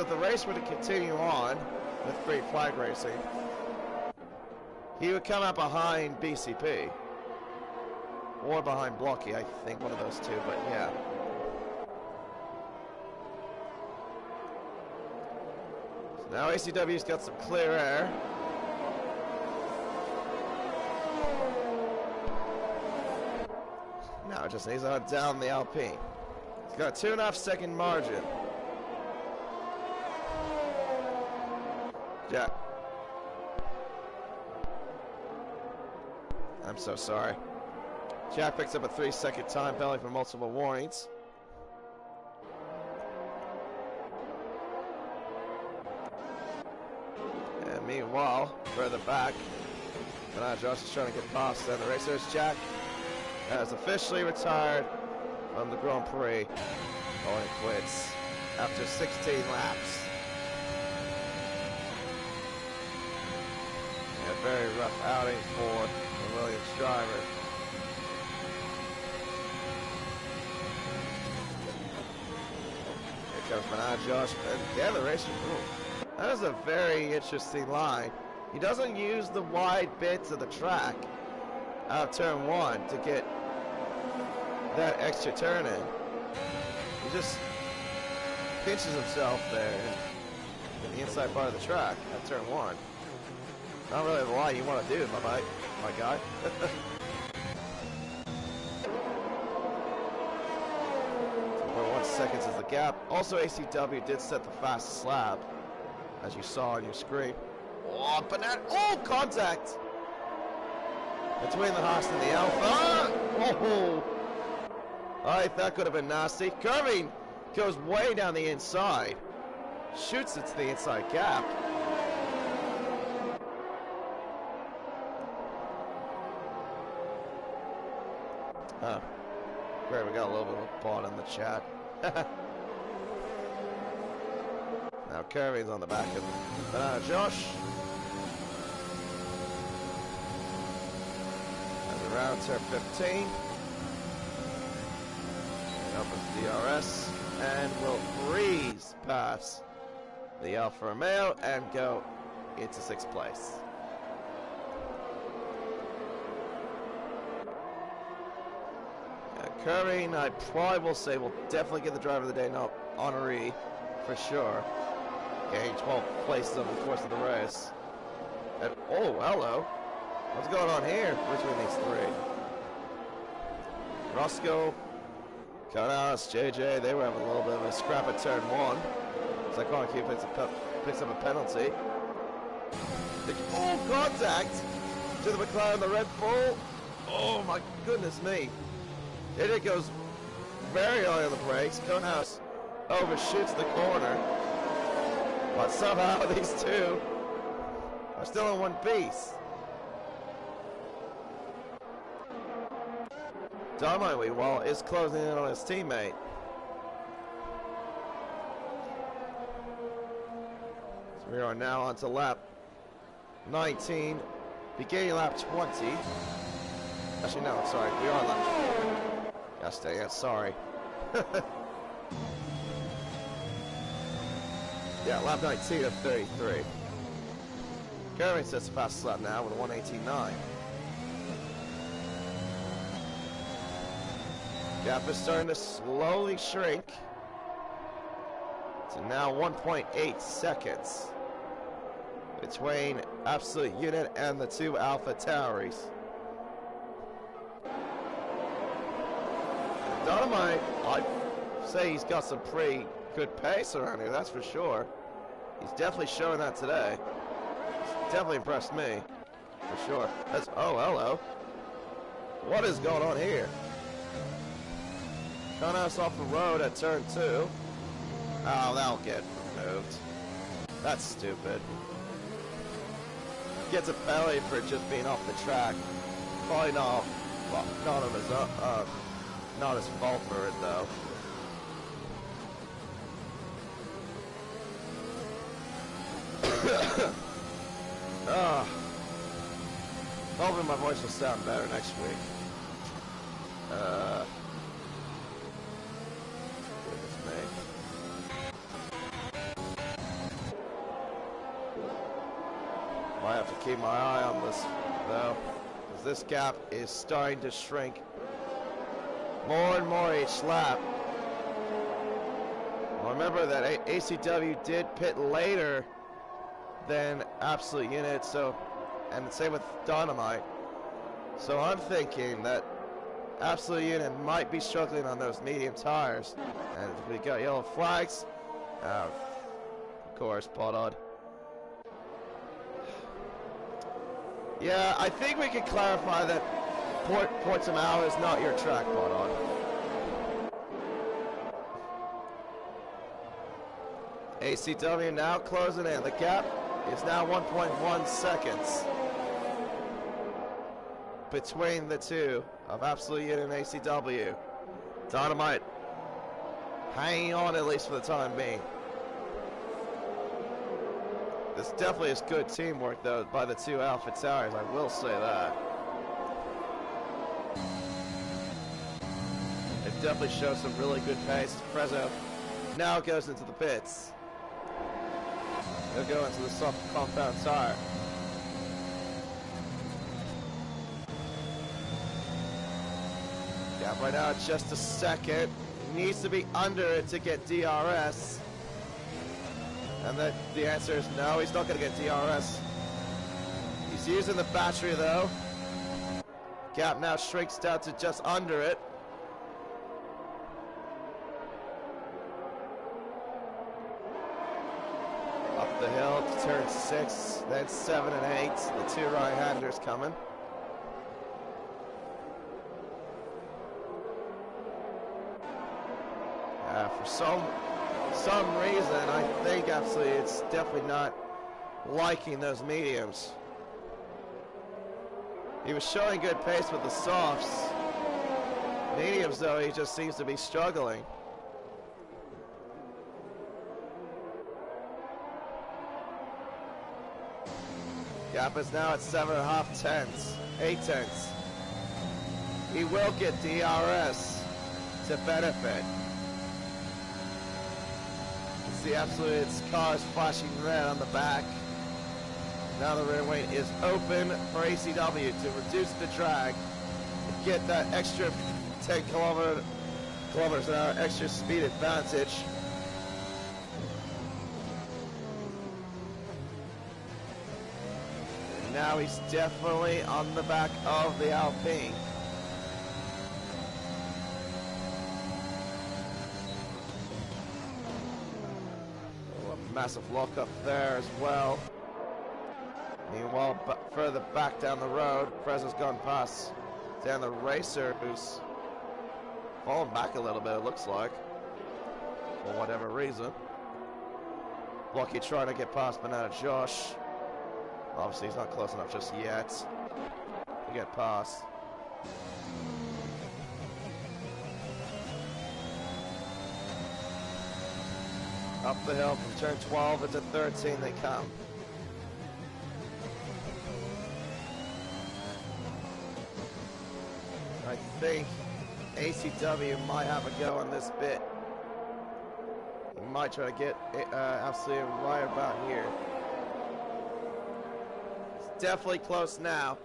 the race were to continue on with Great Flag Racing, he would come out behind BCP. Or behind Blocky, I think, one of those two, but yeah. So now ACW's got some clear air. Now it just needs to hunt down the Alpine. He's got a 2.5 second margin. Jack. I'm so sorry. Jack picks up a 3-second time penalty for multiple warnings. And meanwhile, further back, Josh is trying to get past the racers. Jack has officially retired from the Grand Prix. Oh, he quits after 16 laps. A very rough outing for the Williams driver. Here comes Josh, and yeah, the racer. That is a very interesting line. He doesn't use the wide bits of the track out of turn 1 to get that extra turn in. He just pinches himself there in the inside part of the track at turn 1. Not really the line you want to do, my guy. 2.1 seconds is the gap. Also, ACW did set the fastest lap, as you saw on your screen. Oh, banana! Oh, contact between the Haas and the Alpha. Oh, that could have been nasty. Curving goes way down the inside, shoots it to the inside gap. Great, we got a little bit of a bot in the chat. Now Kirby's on the back of Josh. As around turn 15. And opens DRS and will breeze past the Alfa Romeo and go into 6th place. Curving, I probably will say, will definitely get the driver of the day, no honoree, for sure. Getting 12 places over the course of the race. And, oh, hello. What's going on here between these three? Roscoe, Konas, JJ, they were having a little bit of a scrap at turn 1. Zyconic picks up a penalty. Oh, contact to the McLaren, the Red Bull. Oh, my goodness me. It goes very early on the brakes. Konas overshoots the corner. But somehow these two are still in one piece. Dynamite Wall is closing in on his teammate. So we are now on to lap 19, beginning lap 20. Actually, no, sorry, we are on lap 20. Gosh dang it, sorry. Yeah, lap 19 of 33. Currently sets the fastest lap now with 1:18.9. Gap is starting to slowly shrink to now 1.8 seconds between Absolute Unit and the two Alpha Tauris. Dynamite, I'd say he's got some pretty good pace around here, that's for sure. He's definitely showing that today. He's definitely impressed me, for sure. That's, oh, hello. What is going on here? Coming us off the road at turn 2. Oh, that'll get removed. That's stupid. Gets a penalty for just being off the track. Probably not, well, not on his own, not his fault for it though. Hoping my voice will sound better next week. Goodness me. Might have to keep my eye on this though, because this gap is starting to shrink more and more each lap. Well, remember that ACW did pit later than Absolute Unit, so, and the same with Dynamite. So I'm thinking that Absolute Unit might be struggling on those medium tires. And we got yellow flags. Of course, Podod. Yeah, I think we can clarify that Portimao is not your track, Podod. ACW now closing in. The gap is now 1.1 seconds between the two of Absolute Unit and ACW. Dynamite hanging on at least for the time being. This definitely is good teamwork though by the two Alpha Tauris, I will say that. It definitely shows some really good pace. Prezzo now goes into the pits. He'll go into the soft compound tire. Yeah, right now it's just a second. He needs to be under it to get DRS. And the answer is no, he's not going to get DRS. He's using the battery though. Gap now shrinks down to just under it. Up the hill to turn 6, then 7 and 8. The two right-handers coming. For some reason, I think absolutely it's definitely not liking those mediums. He was showing good pace with the softs. Mediums, though, he just seems to be struggling. Gap is now at 7.5 tenths, 8 tenths. He will get DRS to benefit. See, absolutely, its car is flashing red on the back. Now the rear wing is open for ACW to reduce the drag, get that extra 10 kilometers an hour extra speed advantage. And now he's definitely on the back of the Alpine. Massive lockup there as well. Meanwhile, further back down the road, Prezzo's gone past Dan the Racer, who's fallen back a little bit, it looks like, for whatever reason. Blocky trying to get past Banana Josh. Obviously, he's not close enough just yet to get past. Up the hill from turn 12 into 13 they come. I think ACW might have a go on this bit. He might try to get absolutely right about here. It's definitely close now.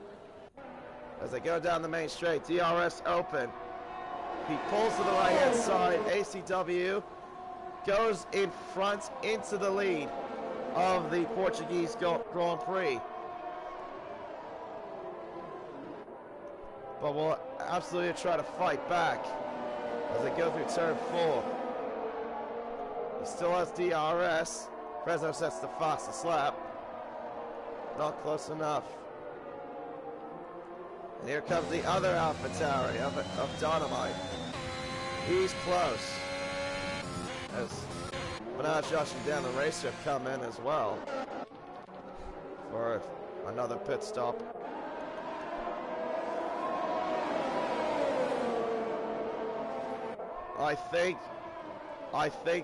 As they go down the main straight, DRS open. He pulls to the right-hand side. ACW goes in front into the lead of the Portuguese Grand Prix. But will absolutely try to fight back as they go through turn 4. He still has DRS. Fresno sets the fastest lap. Not close enough. And here comes the other AlphaTauri of Dynamite. He's close. As Minaj, Josh, and Dan the Racer have come in as well for another pit stop. I think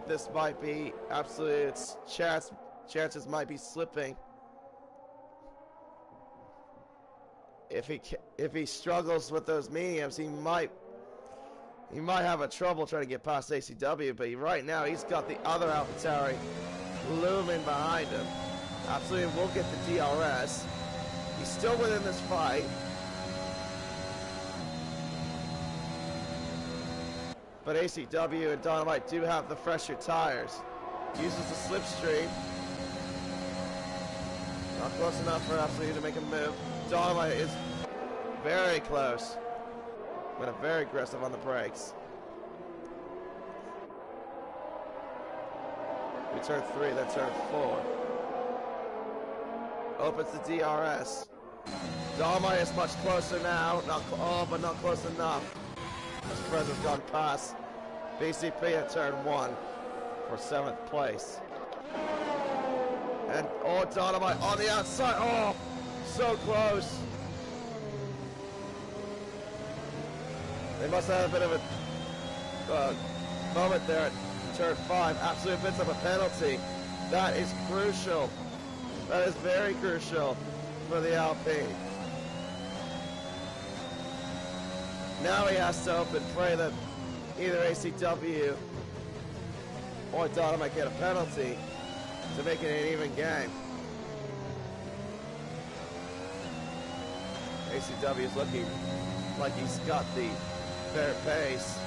this might be absolutely its chances might be slipping. If he struggles with those mediums, he might have a trouble trying to get past ACW. But right now he's got the other AlphaTauri looming behind him. Absolutely will get the DRS. He's still within this fight. But ACW and Dynamite do have the fresher tires. Uses the slipstream. Not close enough for Absolute to make a move. Dynamite is very close. But very aggressive on the brakes. We turn 3, then turn 4. Opens the DRS. Dynamite is much closer now. But not close enough. As Perez has gone past BCP at turn 1 for 7th place. And Dynamite on the outside. Oh, so close. They must have had a bit of a moment there at turn 5. Absolute bits of a penalty. That is crucial. That is very crucial for the Alpine. Now he has to hope and pray that either ACW or Dynamite get a penalty to make it an even game. ACW is looking like he's got the fair pace.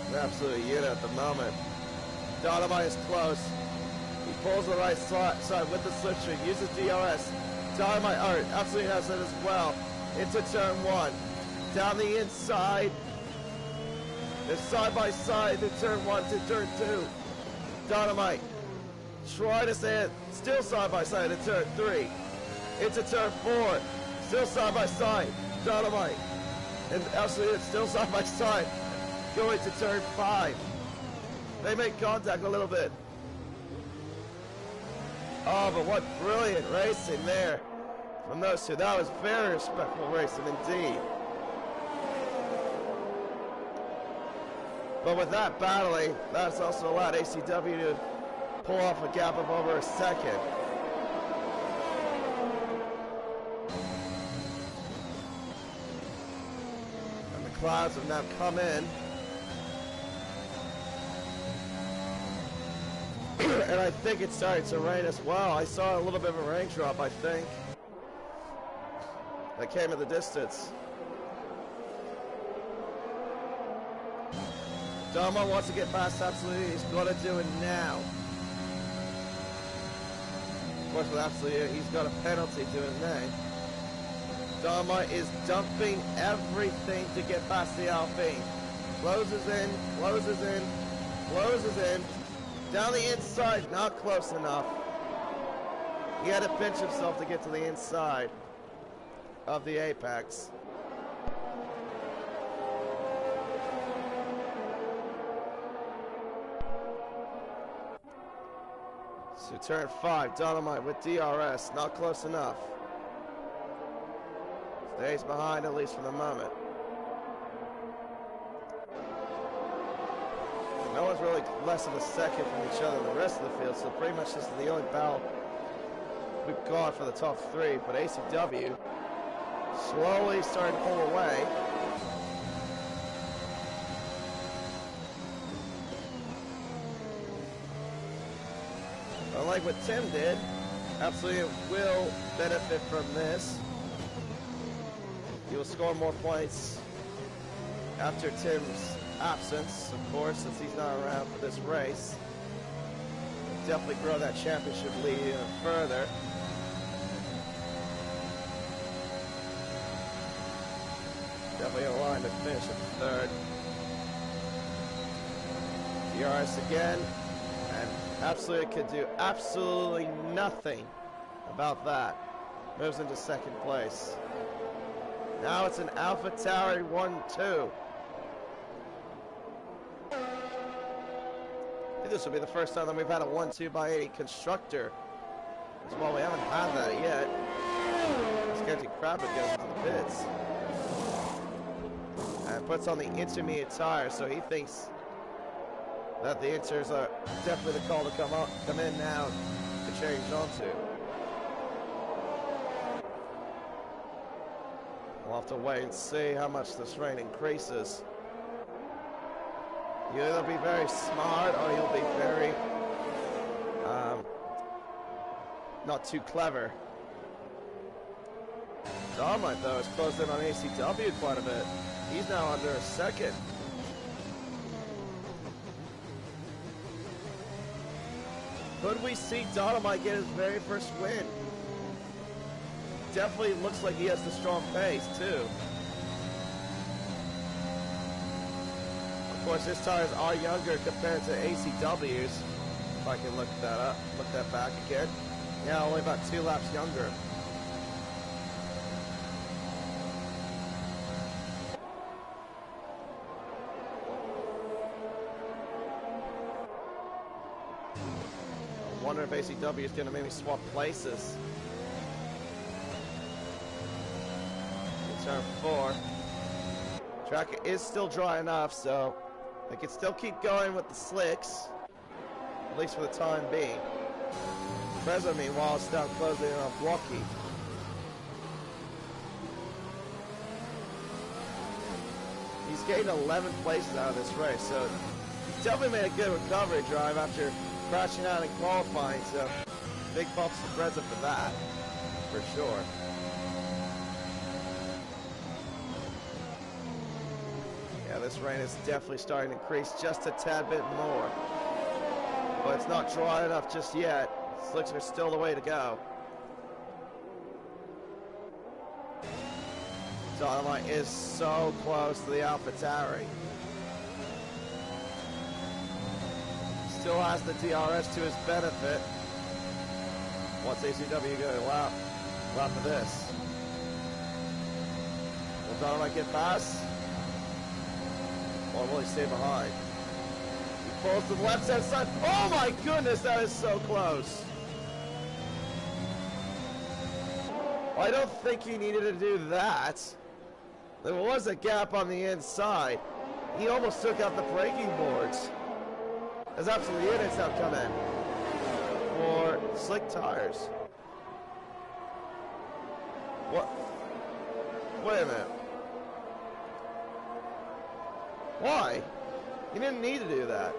They're absolutely unit at the moment. Dynamite is close. He pulls the right side with the slipstream, uses DRS. Dynamite, absolutely has it as well. Into turn 1. Down the inside. They're side by side in turn 1 to turn 2. Dynamite try to stay still side by side in turn 3. Into turn 4. Still side by side. Dynamite. And absolutely still side by side. Going to turn 5. They make contact a little bit. Oh, but what brilliant racing there from those two. That was very respectful racing indeed. But with that battling, that's also allowed ACW to pull off a gap of over a second. And the clouds have now come in. And I think it's starting to rain as well. I saw a little bit of a raindrop, I think, that came in the distance. Dama wants to get past Absolute. He's got to do it now. Of course, with Absolute, he's got a penalty to his name. Dama is dumping everything to get past the Alpine. Closes in, closes in, closes in. Down the inside, not close enough. He had to pinch himself to get to the inside of the apex. So turn 5, Dynamite with DRS, not close enough. Stays behind at least for the moment. No one's really less than a second from each other in the rest of the field, so pretty much this is the only battle we've got for the top 3. But ACW slowly starting to pull away. Unlike what Tim did, absolutely will benefit from this. He will score more points after Tim's absence, of course, since he's not around for this race. He'll definitely grow that championship lead even further. Definitely aligned to finish at third. DRS again, and absolutely could do absolutely nothing about that. Moves into second place. Now it's an AlphaTauri 1-2. I think this will be the first time that we've had a 1-2 by a constructor. Well, we haven't had that yet. Sketchy Crapper goes into the pits. And puts on the intermediate tire, so he thinks that the inters are definitely the call to come in now to change onto. We'll have to wait and see how much this rain increases. You'll either be very smart or you'll be very not too clever. Dynamite though has closed in on ACW quite a bit. He's now under a second. Could we see Dynamite get his very first win? Definitely looks like he has the strong pace too. Of course, his tires are younger compared to ACW's. If I can look that up, look that back again. Yeah, only about 2 laps younger. I wonder if ACW is going to maybe swap places. In turn 4. Track is still dry enough, so they can still keep going with the slicks, at least for the time being. Prezzo, meanwhile, is down closing in on Blocky. He's gained 11 places out of this race, so he's definitely made a good recovery drive after crashing out in qualifying, so big bumps to Prezzo for that, for sure. Yeah, this rain is definitely starting to increase just a tad bit more. But it's not dry enough just yet. Slicks are still the way to go. Dynamite is so close to the AlphaTauri. Still has the DRS to his benefit. What's ACW going to lap of this? Will Dynamite get past? Or will he stay behind? He pulls to the left-hand side. Oh my goodness, that is so close. I don't think he needed to do that. There was a gap on the inside. He almost took out the braking boards. That's absolutely it. It's now come in for slick tires. What? Wait a minute. Why? He didn't need to do that.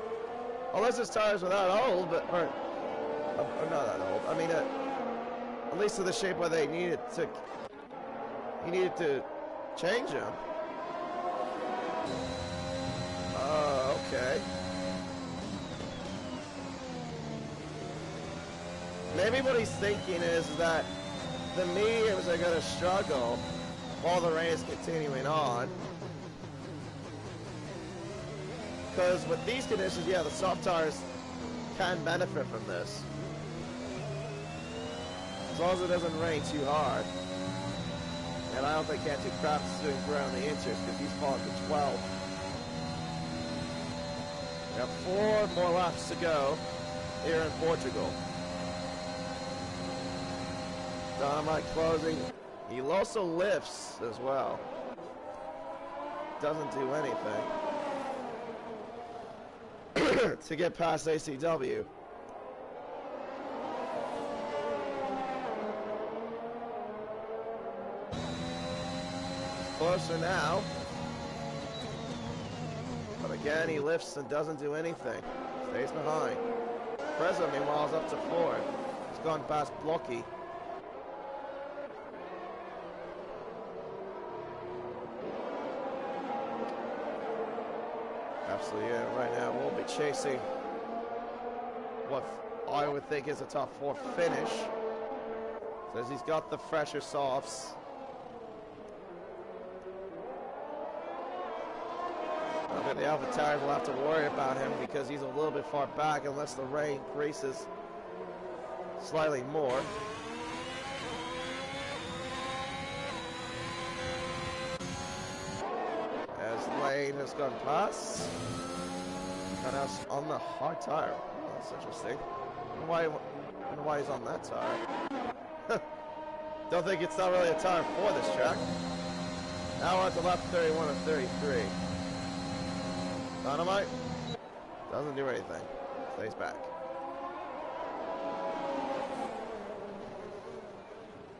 Unless his tires were that old, but or not that old. I mean, at least to the shape where they needed to. He needed to change them. Oh, okay. Maybe what he's thinking is that the mediums are going to struggle while the rain is continuing on. Because with these conditions, yeah, the soft tires can benefit from this. As long as it doesn't rain too hard. And I don't think Cantu Craft is doing great on the inters because he's fallen to 12. We have 4 more laps to go here in Portugal. Dynamite closing. He also lifts as well. Doesn't do anything to get past ACW. Closer now. But again, he lifts and doesn't do anything. Stays behind. Prezzo, meanwhile, is up to 4. He's gone past Blocky. Absolutely, yeah, right now we'll be chasing what I would think is a top 4 finish. Says he's got the fresher softs. I think the Alpha Tires will have to worry about him because he's a little bit far back unless the rain increases slightly more. As Lane has gone past. Got us on the hard tire. Oh, that's interesting. I wonder why he's on that tire. Don't think it's not really a tire for this track. Now we're at the lap 31 of 33. Dynamite doesn't do anything. Stays back.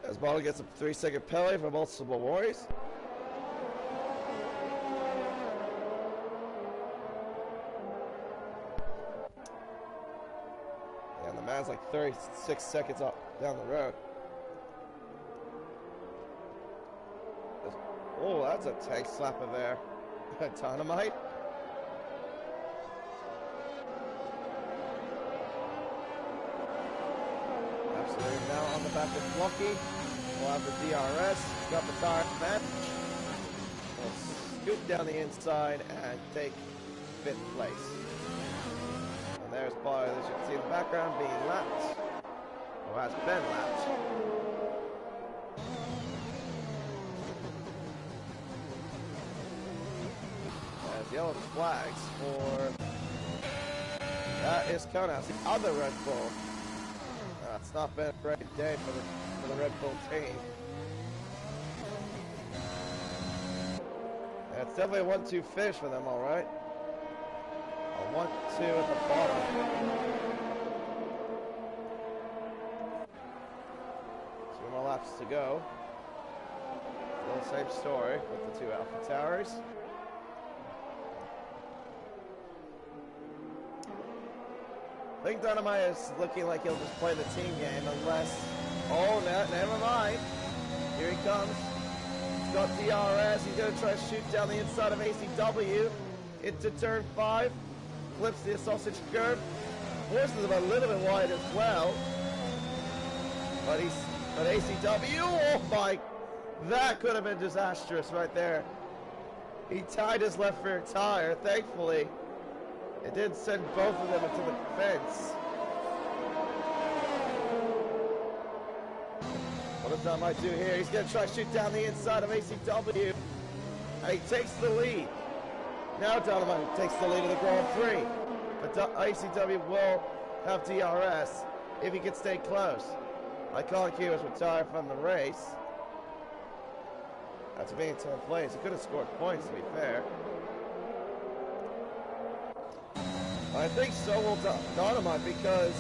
As Bottle gets a 3-second penalty for multiple worries. And the man's like 36 seconds up down the road. Oh, that's a tank slapper there. Dynamite. Absolutely. Now on the back of Blocky. We'll have the DRS. Got the tire vent. We'll scoot down the inside and take 5th place. And there's Boy, as you can see in the background, being lapped. Or has been lapped. Yellow flags for that is Konas, the other Red Bull. It's not been a great day for the Red Bull team. Yeah, it's definitely a 1-2 finish for them, all right. A 1-2 at the bottom. 2 more laps to go. Still the same story with the 2 Alpha Towers. I think Dynamite is looking like he'll just play the team game unless... Oh, no, never mind. Here he comes. He's got DRS. He's going to try to shoot down the inside of ACW into turn 5. Flips the sausage curve. Forces him a little bit wide as well. But ACW, oh my... That could have been disastrous right there. He tied his left rear tire, thankfully. It did send both of them into the fence. What does Dynamite do here? He's going to try to shoot down the inside of ACW. And he takes the lead. Now Dynamite takes the lead of the Grand Prix. But ACW will have DRS if he can stay close. Iconic Q was retired from the race. After being in 10th place, he could have scored points, to be fair. I think so will Dynamite because,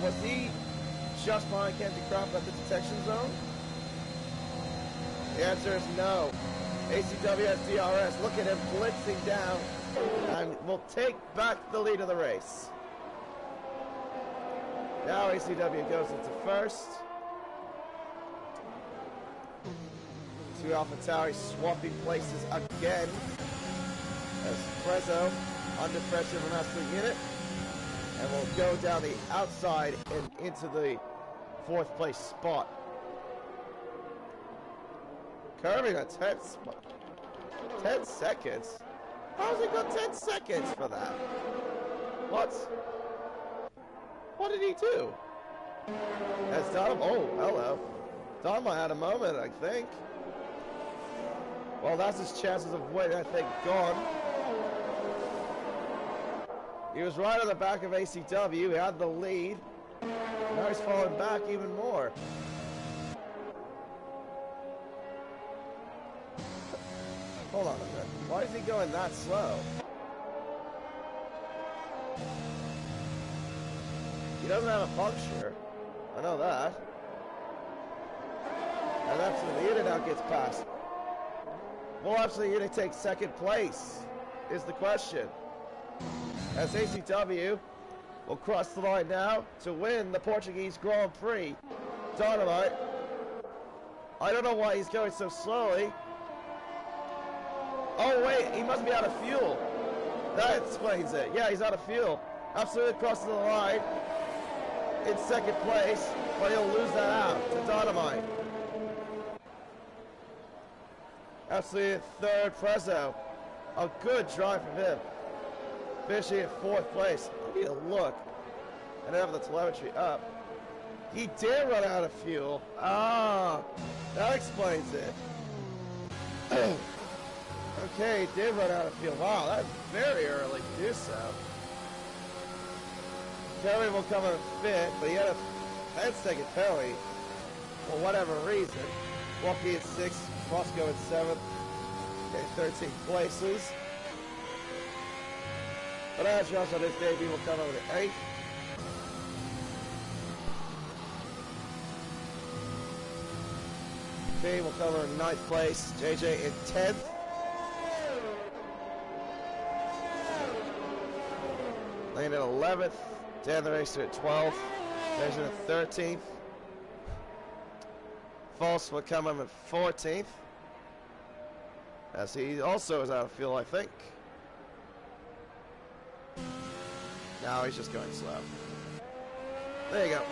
was he just behind Candy Crop at the detection zone? The answer is no. ACW has DRS. Look at him blitzing down and will take back the lead of the race. Now ACW goes into first. 2 Alpha Tauri swapping places again as Prezzo under pressure from Master Unit, and will go down the outside and into the 4th place spot. Curving a 10 seconds? How's he got 10 seconds for that? What? What did he do? As Dynamite, oh, hello. Dynamite had a moment, I think. Well, that's his chances of winning, I think, gone. He was right on the back of ACW. He had the lead. Now he's falling back even more. Hold on a minute. Why is he going that slow? He doesn't have a puncture. I know that. And absolutely, the unit now gets past. Will absolutely unit take 2nd place? Is the question. As ACW will cross the line now to win the Portuguese Grand Prix. Dynamite. I don't know why he's going so slowly. Oh wait, he must be out of fuel. That explains it. Yeah, he's out of fuel. Absolutely crossing the line in second place, but he'll lose that out to Dynamite. Absolutely third, Prezzo. A good drive from him. Finishing in fourth place. I need to look and have the telemetry up. He did run out of fuel. Ah, that explains it. Okay, he did run out of fuel. Wow, that's very early to do so. Kelly will come in fifth, but he had a 10-second penalty for whatever reason. Walkie at sixth, Roscoe at seventh. Okay, 13 places. But as Josh on his debut will come over to eighth. P will come over in ninth place. JJ in 10th. Lane at 11th. Dan the Racer at 12th. There's in 13th. False will come in at 14th. As he also is out of fuel, I think. Now he's just going slow. There you go.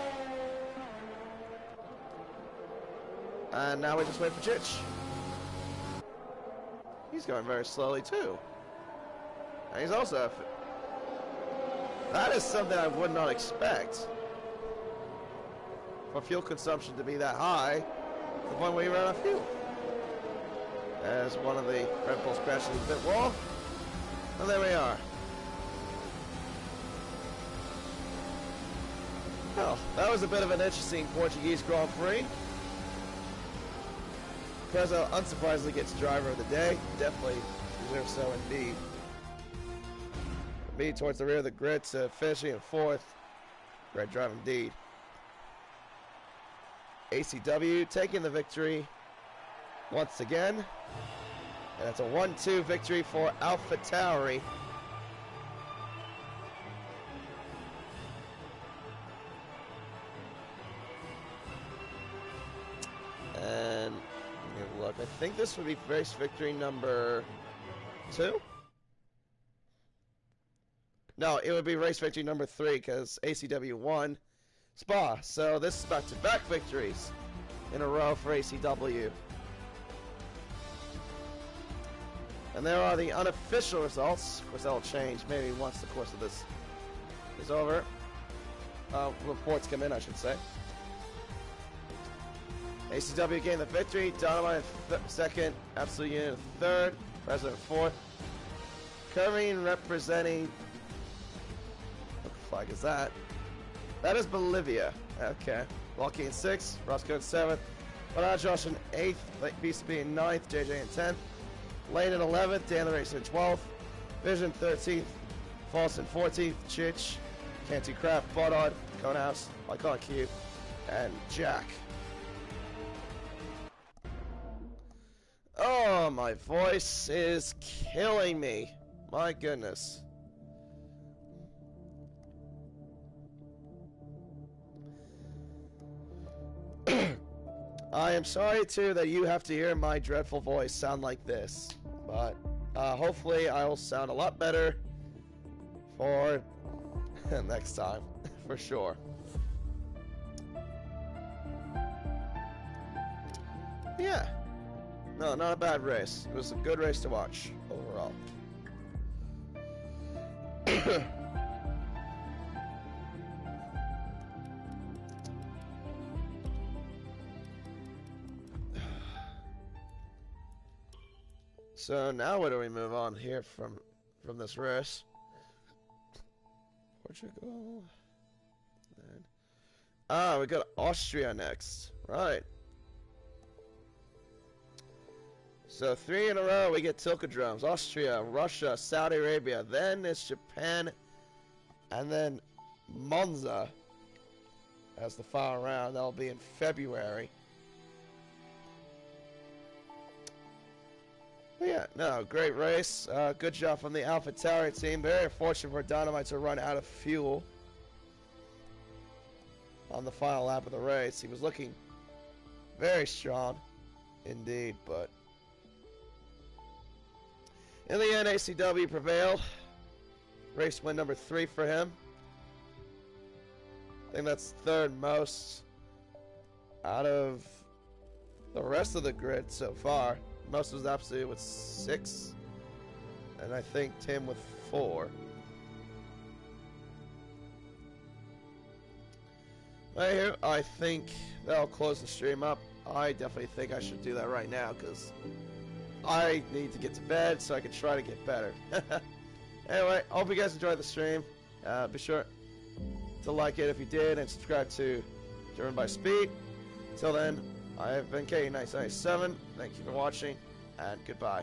And now we just wait for Chich. He's going very slowly too. And he's also... That is something I would not expect. For fuel consumption to be that high, to the point where you run out of fuel. As one of the Red Bulls crashes a bit wall. And there we are. Well, that was a bit of an interesting Portuguese Grand Prix. Prezzo unsurprisingly gets driver of the day. Definitely deserves so indeed. Me towards the rear of the grid to finishing in fourth. Great drive indeed. ACW taking the victory once again. And it's a 1-2 victory for AlphaTauri. And look, I think this would be race victory number 2. No, it would be race victory number 3 because ACW won Spa. So this is back-to-back victories in a row for ACW. And there are the unofficial results. Of course, that'll change maybe once the course of this is over. Reports come in, I should say. ACW gained the victory. Dynamite second. Absolute Unit third. President fourth. Curving representing... What the flag is that? That is Bolivia. Okay. Walkie in sixth. Roscoe in seventh. Josh in eighth. BCB in ninth. JJ in 10th. Lane in 11th. Dan the Racer in 12th. Vision 13th. False in 14th. Chich. Canty Crap. Bodod. Conehouse. Iconic Q. And Jack. Oh, my voice is killing me. My goodness. I am sorry, too, that you have to hear my dreadful voice sound like this. But hopefully I will sound a lot better for next time, for sure. Yeah. No, not a bad race. It was a good race to watch, overall. So now where do we move on here from this race? Portugal. And... we got Austria next. Right. So 3 in a row we get Tilkodromes. Austria, Russia, Saudi Arabia. Then it's Japan. And then Monza as the final round. That'll be in February. But yeah, no, great race. Good job from the AlphaTauri team. Very fortunate for Dynamite to run out of fuel. on the final lap of the race. He was looking very strong indeed, but in the end, ACW prevailed. Race win number 3 for him. I think that's third most out of the rest of the grid so far. Most was absolutely with 6, and I think Tim with 4. Right here, I think that'll close the stream up. I definitely think I should do that right now because I need to get to bed so I can try to get better. Anyway, I hope you guys enjoyed the stream. Be sure to like it if you did and subscribe to Driven by Speed. Until then, I have been K1997. Thank you for watching, and goodbye.